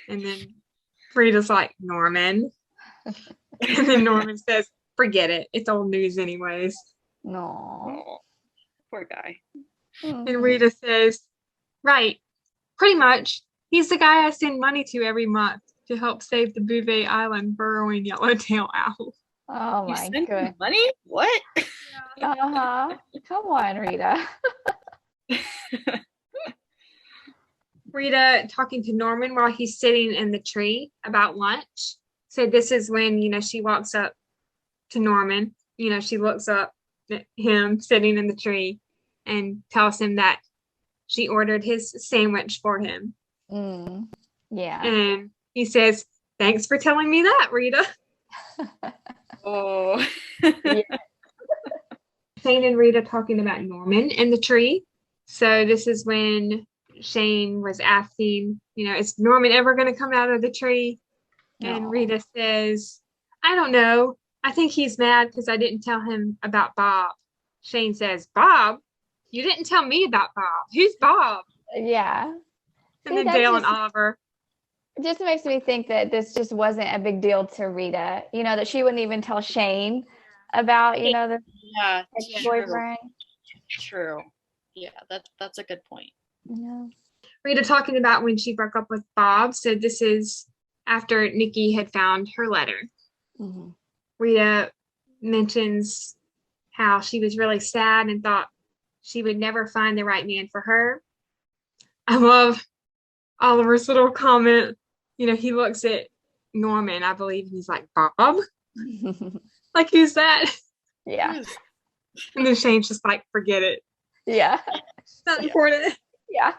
[SPEAKER 4] And then Rita's like, Norman. And then Norman says, forget it. It's old news anyways.
[SPEAKER 1] No.
[SPEAKER 3] Oh, poor guy.
[SPEAKER 4] And Rita says, right, pretty much. He's the guy I send money to every month to help save the Bouvet Island burrowing yellowtail owl.
[SPEAKER 1] Oh
[SPEAKER 3] You
[SPEAKER 1] my
[SPEAKER 3] send him
[SPEAKER 1] goodness.
[SPEAKER 3] money? What?
[SPEAKER 1] Uh-huh. Come on, Rita.
[SPEAKER 4] Rita talking to Norman while he's sitting in the tree about lunch. So this is when, she walks up to Norman. She looks up at him sitting in the tree and tells him that she ordered his sandwich for him.
[SPEAKER 1] Yeah.
[SPEAKER 4] And he says, thanks for telling me that, Rita.
[SPEAKER 3] Oh.
[SPEAKER 1] Yeah.
[SPEAKER 4] Shane and Rita talking about Norman and the tree. So this is when Shane was asking, is Norman ever going to come out of the tree? And
[SPEAKER 1] No.
[SPEAKER 4] Rita says, I don't know. I think he's mad because I didn't tell him about Bob. Shane says, Bob? You didn't tell me about Bob. Who's Bob?
[SPEAKER 1] Yeah.
[SPEAKER 4] And then Dale and Oliver.
[SPEAKER 1] It just makes me think that this just wasn't a big deal to Rita, that she wouldn't even tell Shane about, the
[SPEAKER 3] Yeah,
[SPEAKER 1] ex-boyfriend.
[SPEAKER 3] true. Yeah, that's a good point.
[SPEAKER 1] Yeah.
[SPEAKER 4] Rita talking about when she broke up with Bob. So this is after Nikki had found her letter.
[SPEAKER 1] Mm-hmm.
[SPEAKER 4] Rita mentions how she was really sad and thought she would never find the right man for her. I love Oliver's little comment. He looks at Norman, I believe, and he's like, Bob? Like, who's that?
[SPEAKER 1] Yeah.
[SPEAKER 4] And then Shane's just like, forget it.
[SPEAKER 1] Yeah.
[SPEAKER 4] It's not important.
[SPEAKER 1] Yeah.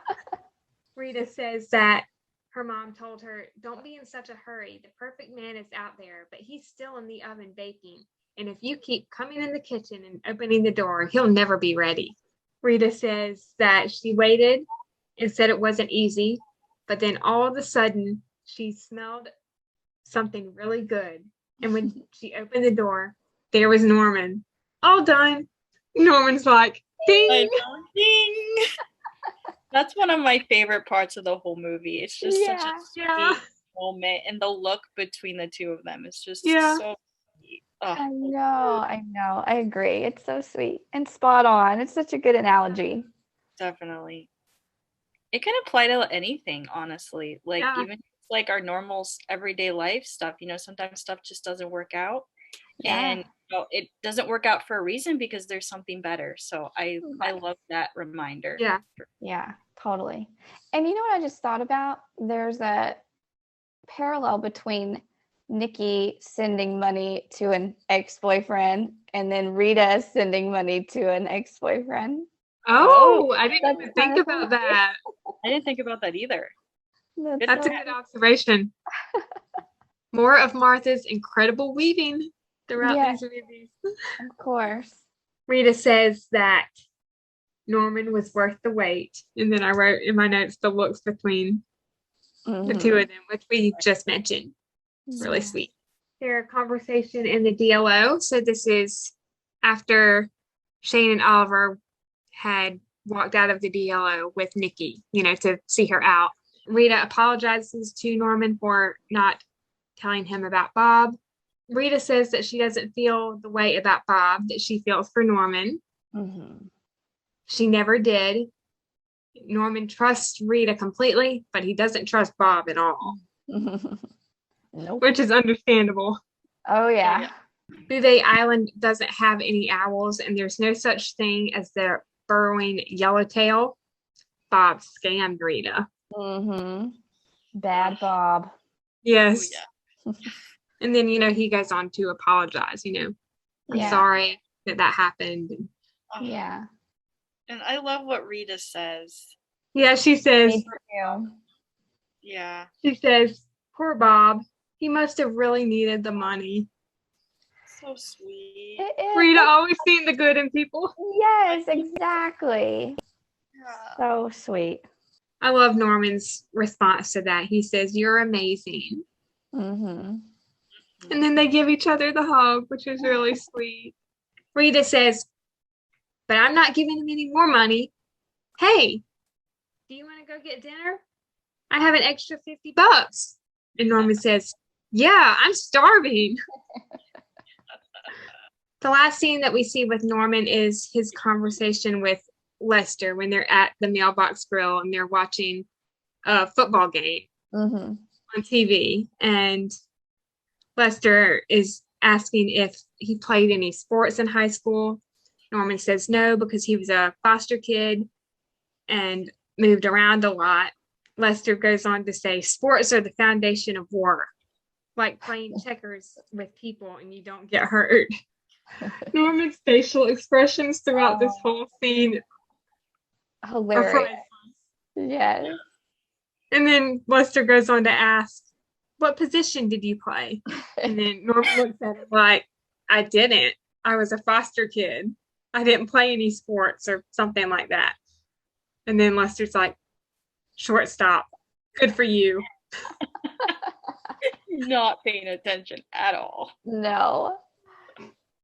[SPEAKER 4] Rita says that her mom told her, don't be in such a hurry. The perfect man is out there, but he's still in the oven baking. And if you keep coming in the kitchen and opening the door, he'll never be ready. Rita says that she waited and said it wasn't easy, but then all of a sudden she smelled something really good. And when she opened the door, there was Norman. All done. Norman's like, ding!
[SPEAKER 3] Ding! That's one of my favorite parts of the whole movie. It's just such a sweet moment, and the look between the two of them is just so sweet. Oh.
[SPEAKER 1] I know. I agree. It's so sweet and spot on. It's such a good analogy.
[SPEAKER 3] Definitely. It can apply to anything, honestly. Like even like our normal everyday life stuff, sometimes stuff just doesn't work out.
[SPEAKER 1] Yeah.
[SPEAKER 3] And it doesn't work out for a reason because there's something better. So I love that reminder.
[SPEAKER 1] Yeah, totally. And you know what I just thought about? There's a parallel between Nikki sending money to an ex-boyfriend and then Rita sending money to an ex-boyfriend.
[SPEAKER 4] Oh, I didn't even think about that.
[SPEAKER 3] I didn't think about that either.
[SPEAKER 4] That's a good observation. More of Martha's incredible weaving throughout these movies.
[SPEAKER 1] Of course.
[SPEAKER 4] Rita says that Norman was worth the wait. And then I wrote in my notes the looks between the two of them, which we just mentioned. Really sweet. their conversation in the DLO. So this is after Shane and Oliver had walked out of the DLO with Nikki, to see her out. Rita apologizes to Norman for not telling him about Bob. Rita says that she doesn't feel the way about Bob that she feels for Norman.
[SPEAKER 1] Mm-hmm.
[SPEAKER 4] She never did. Norman trusts Rita completely, but he doesn't trust Bob at all.
[SPEAKER 1] Nope.
[SPEAKER 4] Which is understandable.
[SPEAKER 1] Oh, yeah.
[SPEAKER 4] Bouvet Island doesn't have any owls, and there's no such thing as the burrowing yellowtail. Bob scammed Rita.
[SPEAKER 1] Mm-hmm. Bad Bob.
[SPEAKER 4] Yes.
[SPEAKER 3] Oh,
[SPEAKER 4] And then, he goes on to apologize, I'm
[SPEAKER 1] Yeah.
[SPEAKER 4] sorry that happened.
[SPEAKER 1] Yeah.
[SPEAKER 3] And I love what Rita says.
[SPEAKER 4] Yeah, she says,
[SPEAKER 1] Me too.
[SPEAKER 3] Yeah.
[SPEAKER 4] she says, poor Bob. He must have really needed the money.
[SPEAKER 3] So sweet.
[SPEAKER 1] It is.
[SPEAKER 4] Rita always seeing the good in people.
[SPEAKER 1] Yes, exactly.
[SPEAKER 3] Yeah.
[SPEAKER 1] So sweet.
[SPEAKER 4] I love Norman's response to that. He says, you're amazing.
[SPEAKER 1] Mm-hmm.
[SPEAKER 4] And then they give each other the hug, which is really sweet. Rita says, but I'm not giving him any more money. Hey, do you want to go get dinner? I have an extra $50. And Norman says, yeah, I'm starving. The last scene that we see with Norman is his conversation with Lester when they're at the Mailbox Grill and they're watching a football game
[SPEAKER 1] Mm-hmm.
[SPEAKER 4] on TV. And Lester is asking if he played any sports in high school. Norman says no, because he was a foster kid and moved around a lot. Lester goes on to say, sports are the foundation of war, like playing checkers with people and you don't get hurt. Norman's facial expressions throughout this whole scene are
[SPEAKER 1] Hilarious.
[SPEAKER 4] priceless.
[SPEAKER 1] Yes.
[SPEAKER 4] And then Lester goes on to ask, what position did you play? And then Norman looks at him like, I didn't. I was a foster kid. I didn't play any sports or something like that. And then Lester's like, shortstop. Good for you.
[SPEAKER 3] Not paying attention at all.
[SPEAKER 1] No.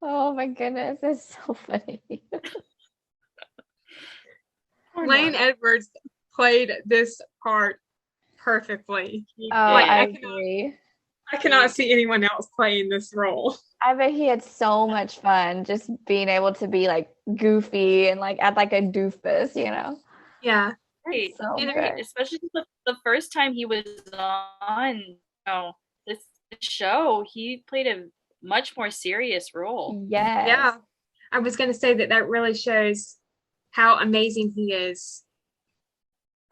[SPEAKER 1] Oh my goodness, it's so funny.
[SPEAKER 4] Lane Edwards played this part perfectly.
[SPEAKER 1] Oh,
[SPEAKER 4] Like,
[SPEAKER 1] I
[SPEAKER 4] I
[SPEAKER 1] agree.
[SPEAKER 4] I cannot see anyone else playing this role.
[SPEAKER 1] I bet he had so much fun just being able to be like goofy and like act like a doofus,
[SPEAKER 4] Yeah.
[SPEAKER 3] Right.
[SPEAKER 1] So
[SPEAKER 3] And
[SPEAKER 1] good.
[SPEAKER 3] especially the first time he was on this show, he played a much more serious role.
[SPEAKER 1] Yes.
[SPEAKER 4] Yeah. I was going to say that really shows how amazing he is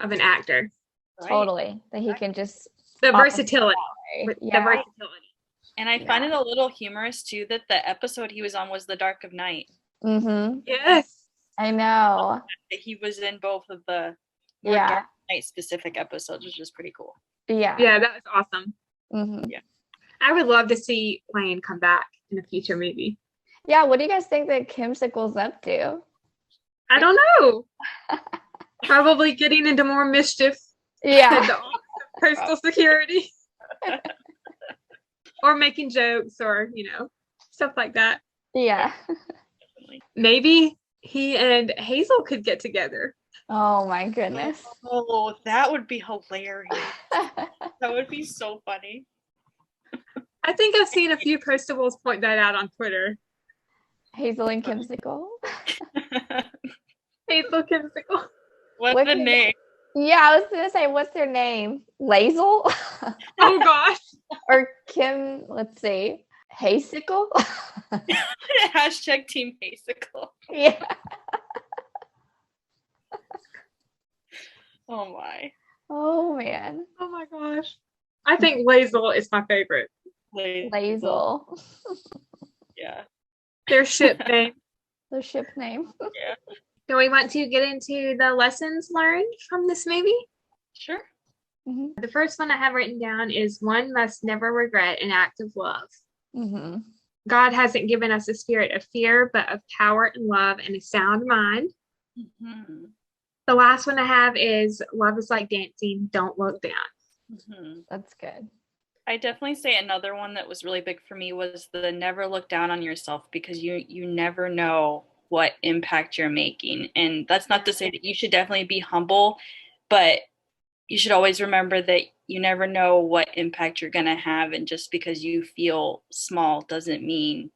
[SPEAKER 4] of an actor.
[SPEAKER 3] Right?
[SPEAKER 1] Totally. That he can just
[SPEAKER 4] The
[SPEAKER 1] operate
[SPEAKER 4] versatility.
[SPEAKER 1] that way.
[SPEAKER 4] With
[SPEAKER 1] Yeah.
[SPEAKER 4] The versatility.
[SPEAKER 3] And I find it a little humorous too that the episode he was on was The Dark of Night.
[SPEAKER 1] Mm-hmm.
[SPEAKER 4] Yes.
[SPEAKER 1] I know.
[SPEAKER 3] That he was in both of the more
[SPEAKER 1] Yeah.
[SPEAKER 3] Dark Night specific episodes, which is pretty cool.
[SPEAKER 1] Yeah.
[SPEAKER 4] Yeah, that was awesome.
[SPEAKER 1] Mm-hmm.
[SPEAKER 4] I would love to see Lane come back in a future movie.
[SPEAKER 1] Yeah. What do you guys think that Kimsicle's up to?
[SPEAKER 4] I don't know. Probably getting into more mischief at
[SPEAKER 1] Yeah.
[SPEAKER 4] the Office of Postal Security. Or making jokes or, stuff like that.
[SPEAKER 1] Yeah.
[SPEAKER 4] Maybe he and Hazel could get together.
[SPEAKER 1] Oh my goodness.
[SPEAKER 3] Oh, that would be hilarious. That would be so funny.
[SPEAKER 4] I think I've seen a few postables point that out on Twitter.
[SPEAKER 1] Hazel and Kimsicle.
[SPEAKER 4] Hazel Kimsicle.
[SPEAKER 3] What
[SPEAKER 1] What's
[SPEAKER 3] a
[SPEAKER 1] her
[SPEAKER 3] name.
[SPEAKER 1] Yeah, I was gonna say, what's their name? Lazel?
[SPEAKER 4] Oh gosh.
[SPEAKER 1] Or Kim, let's see, Haysicle?
[SPEAKER 3] Hashtag Team Kimsicle.
[SPEAKER 1] Yeah.
[SPEAKER 3] Oh my.
[SPEAKER 1] Oh man.
[SPEAKER 4] Oh my gosh. I think Lazel is my favorite.
[SPEAKER 1] Lazel.
[SPEAKER 3] Yeah.
[SPEAKER 4] Their ship name.
[SPEAKER 1] The ship name.
[SPEAKER 3] Yeah.
[SPEAKER 4] Do we want to get into the lessons learned from this movie?
[SPEAKER 3] Sure.
[SPEAKER 1] Mm-hmm.
[SPEAKER 4] The first one I have written down is one must never regret an act of love.
[SPEAKER 1] Mm-hmm.
[SPEAKER 4] God hasn't given us a spirit of fear, but of power and love and a sound mind.
[SPEAKER 3] Mm-hmm.
[SPEAKER 4] The last one I have is love is like dancing. Don't look down.
[SPEAKER 3] Mm-hmm.
[SPEAKER 1] That's good.
[SPEAKER 3] I definitely say another one that was really big for me was the never look down on yourself, because you never know what impact you're making. And that's not to say that you should definitely be humble, but you should always remember that you never know what impact you're going to have. And just because you feel small doesn't mean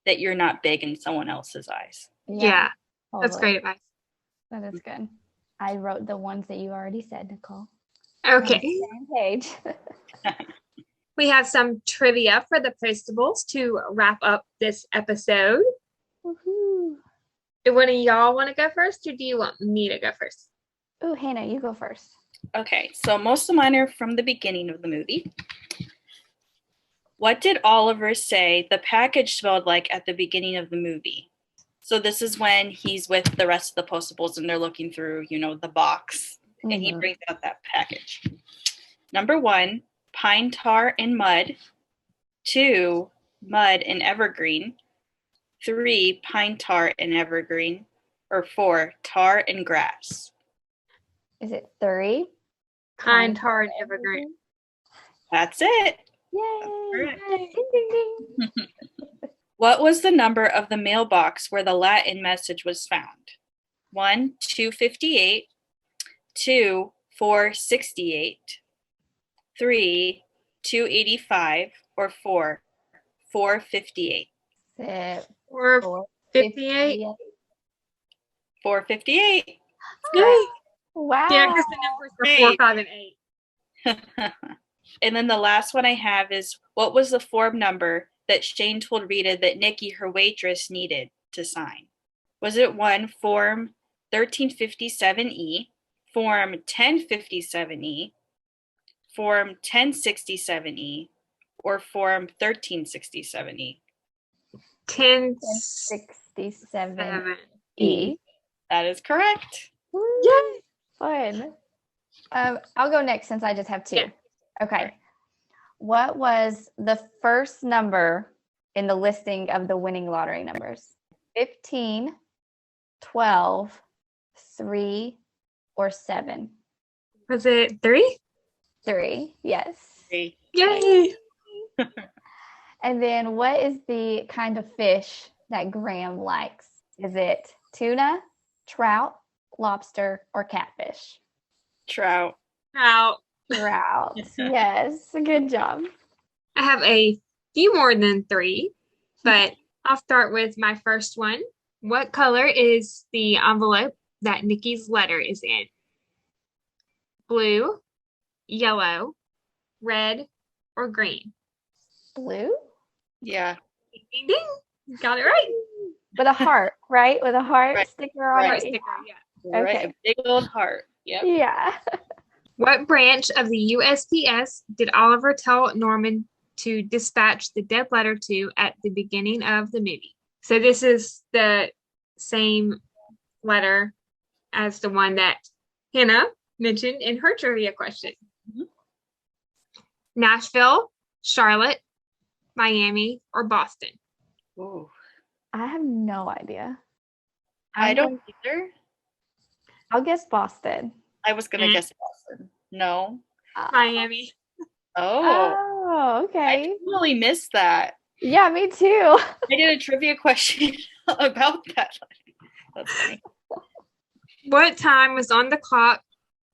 [SPEAKER 3] that you're not big in someone else's eyes.
[SPEAKER 4] Yeah, that's
[SPEAKER 1] totally.
[SPEAKER 4] great advice.
[SPEAKER 1] That is good. I wrote the ones that you already said, Nicole.
[SPEAKER 4] Okay.
[SPEAKER 1] Same page.
[SPEAKER 4] We have some trivia for the Postables to wrap up this episode.
[SPEAKER 1] Woohoo.
[SPEAKER 4] Do one of y'all want to go first, or do you want me to go first?
[SPEAKER 1] Ooh, Hannah, you go first.
[SPEAKER 3] Okay, so most of mine are from the beginning of the movie. What did Oliver say the package smelled like at the beginning of the movie? So this is when he's with the rest of the Postables and they're looking through, the box, and he brings out that package. Number 1, pine tar and mud. 2, mud and evergreen. 3, pine tar and evergreen. Or 4, tar and grass.
[SPEAKER 1] Is it 3?
[SPEAKER 4] Pine tar and evergreen.
[SPEAKER 3] That's it.
[SPEAKER 1] Yay!
[SPEAKER 3] Correct.
[SPEAKER 1] Ding, ding, ding.
[SPEAKER 3] What was the number of the mailbox where the Latin message was found? 1, 258. 2, 468. 3, 285. Or 4, 458.
[SPEAKER 1] Is it
[SPEAKER 4] Or
[SPEAKER 1] 458?
[SPEAKER 4] 58.
[SPEAKER 3] 458.
[SPEAKER 4] Yay!
[SPEAKER 1] Wow.
[SPEAKER 4] Yeah, because the numbers were 4, 5, and 8.
[SPEAKER 3] And then the last one I have is, what was the form number that Shane told Rita that Nikki, her waitress, needed to sign? Was it 1, form 1357E, form 1057E, form 1067E, or form 1367E?
[SPEAKER 1] 1067
[SPEAKER 4] E.
[SPEAKER 3] That is correct.
[SPEAKER 1] Yay! Fun. I'll go next since I just have 2.
[SPEAKER 4] Yeah.
[SPEAKER 1] Okay. What was the first number in the listing of the winning lottery numbers? 15, 12, 3, or 7?
[SPEAKER 4] Was it 3?
[SPEAKER 1] 3, yes.
[SPEAKER 3] 3.
[SPEAKER 4] Yay!
[SPEAKER 1] And then what is the kind of fish that Graham likes? Is it tuna, trout, lobster, or catfish?
[SPEAKER 3] Trout.
[SPEAKER 4] Out.
[SPEAKER 1] Trout. Yes. Good job.
[SPEAKER 4] I have a few more than 3, but I'll start with my first one. What color is the envelope that Nikki's letter is in? Blue, yellow, red, or green?
[SPEAKER 1] Blue?
[SPEAKER 3] Yeah.
[SPEAKER 4] Ding, ding, ding. Got it right.
[SPEAKER 1] With a heart, right? With a heart
[SPEAKER 3] Right.
[SPEAKER 1] sticker on
[SPEAKER 4] Heart
[SPEAKER 1] it.
[SPEAKER 4] sticker, yeah.
[SPEAKER 3] Right.
[SPEAKER 1] Okay.
[SPEAKER 3] A big old heart. Yep.
[SPEAKER 1] Yeah.
[SPEAKER 4] What branch of the USPS did Oliver tell Norman to dispatch the dead letter to at the beginning of the movie? So this is the same letter as the one that Hannah mentioned in her trivia question.
[SPEAKER 3] Mhm.
[SPEAKER 4] Nashville, Charlotte, Miami, or Boston?
[SPEAKER 3] Ooh.
[SPEAKER 1] I have no idea.
[SPEAKER 3] I don't either.
[SPEAKER 1] I'll guess Boston.
[SPEAKER 3] I was going to guess Boston. No.
[SPEAKER 4] Miami.
[SPEAKER 3] Oh.
[SPEAKER 1] Oh,
[SPEAKER 3] I
[SPEAKER 1] okay.
[SPEAKER 3] totally missed that.
[SPEAKER 1] Yeah, me too.
[SPEAKER 3] I did a trivia question about that. That's funny.
[SPEAKER 4] What time was on the clock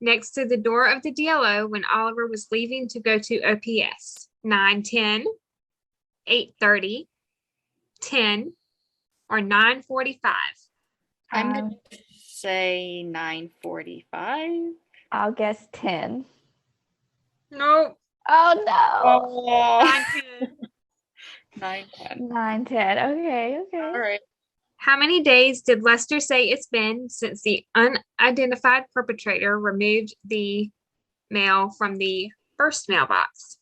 [SPEAKER 4] next to the door of the DLO when Oliver was leaving to go to OPS? 9:10, 8:30, 10, or 9:45?
[SPEAKER 3] I'm going to say 9:45.
[SPEAKER 1] I'll guess 10.
[SPEAKER 4] Nope.
[SPEAKER 1] Oh no.
[SPEAKER 3] Oh.
[SPEAKER 4] 9:10.
[SPEAKER 3] 9:10.
[SPEAKER 1] 9, 10. Okay, okay.
[SPEAKER 3] All right.
[SPEAKER 4] How many days did Lester say it's been since the unidentified perpetrator removed the mail from the first mailbox?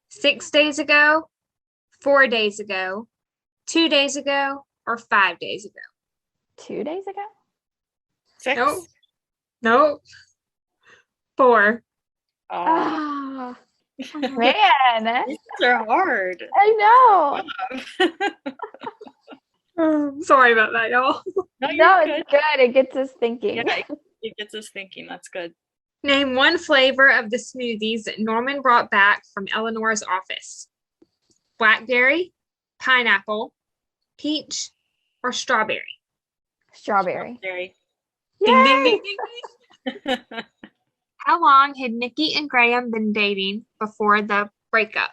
[SPEAKER 4] 6 days ago, 4 days ago, 2 days ago, or 5 days ago?
[SPEAKER 1] 2 days ago?
[SPEAKER 3] 6.
[SPEAKER 4] Nope. Nope. 4.
[SPEAKER 3] Oh.
[SPEAKER 1] Ah, man.
[SPEAKER 3] These are hard.
[SPEAKER 1] I know.
[SPEAKER 4] Sorry about that, y'all.
[SPEAKER 3] No,
[SPEAKER 1] No,
[SPEAKER 3] you're
[SPEAKER 1] it's good. It gets us thinking.
[SPEAKER 3] Yeah, it gets us thinking. That's good.
[SPEAKER 4] Name one flavor of the smoothies that Norman brought back from Eleanor's office. Blackberry, pineapple, peach, or strawberry?
[SPEAKER 1] Strawberry.
[SPEAKER 3] Very.
[SPEAKER 4] Ding, ding,
[SPEAKER 1] Yay!
[SPEAKER 4] ding, ding, ding. How long had Nikki and Graham been dating before the breakup?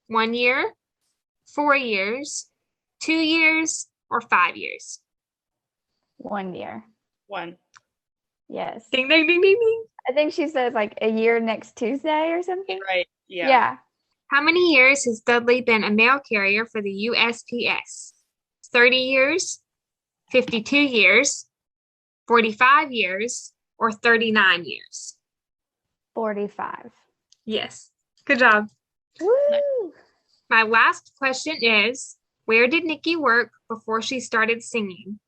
[SPEAKER 4] 1 year, 4 years, 2 years, or 5 years?
[SPEAKER 1] 1 year.
[SPEAKER 3] 1.
[SPEAKER 1] Yes.
[SPEAKER 4] Ding, ding, ding, ding, ding.
[SPEAKER 1] I think she says like a year next Tuesday or something.
[SPEAKER 3] Right. Yeah.
[SPEAKER 1] Yeah.
[SPEAKER 4] How many years has Dudley been a mail carrier for the USPS? 30 years, 52 years, 45 years, or 39 years?
[SPEAKER 1] 45.
[SPEAKER 4] Yes. Good job.
[SPEAKER 1] Woo!
[SPEAKER 4] My last question is, where did Nikki work before she started singing?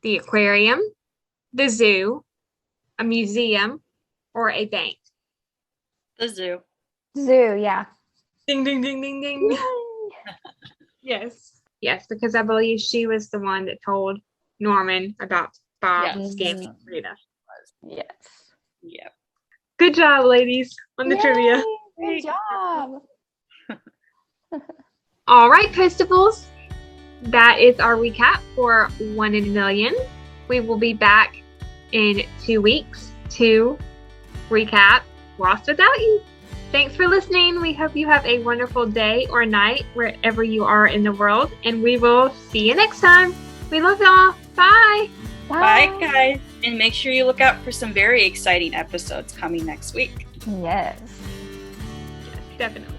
[SPEAKER 4] The aquarium, the zoo, a museum, or a bank?
[SPEAKER 3] The zoo.
[SPEAKER 1] Zoo, yeah.
[SPEAKER 4] Ding, ding, ding, ding, ding.
[SPEAKER 1] Yay!
[SPEAKER 4] Yes. Yes, because I believe she was the one that told Norman about Bob
[SPEAKER 3] Yes.
[SPEAKER 4] scamming Rita.
[SPEAKER 1] Yes.
[SPEAKER 3] Yeah.
[SPEAKER 4] Good job, ladies, on the
[SPEAKER 1] Yay!
[SPEAKER 4] trivia.
[SPEAKER 1] Good job.
[SPEAKER 4] All right, Postables. That is our recap for 1 in a Million. We will be back in 2 weeks to recap Lost Without You. Thanks for listening. We hope you have a wonderful day or night wherever you are in the world, and we will see you next time. We love y'all. Bye.
[SPEAKER 3] Bye, guys. And make sure you look out for some very exciting episodes coming next week.
[SPEAKER 1] Yes.
[SPEAKER 4] Yes, definitely.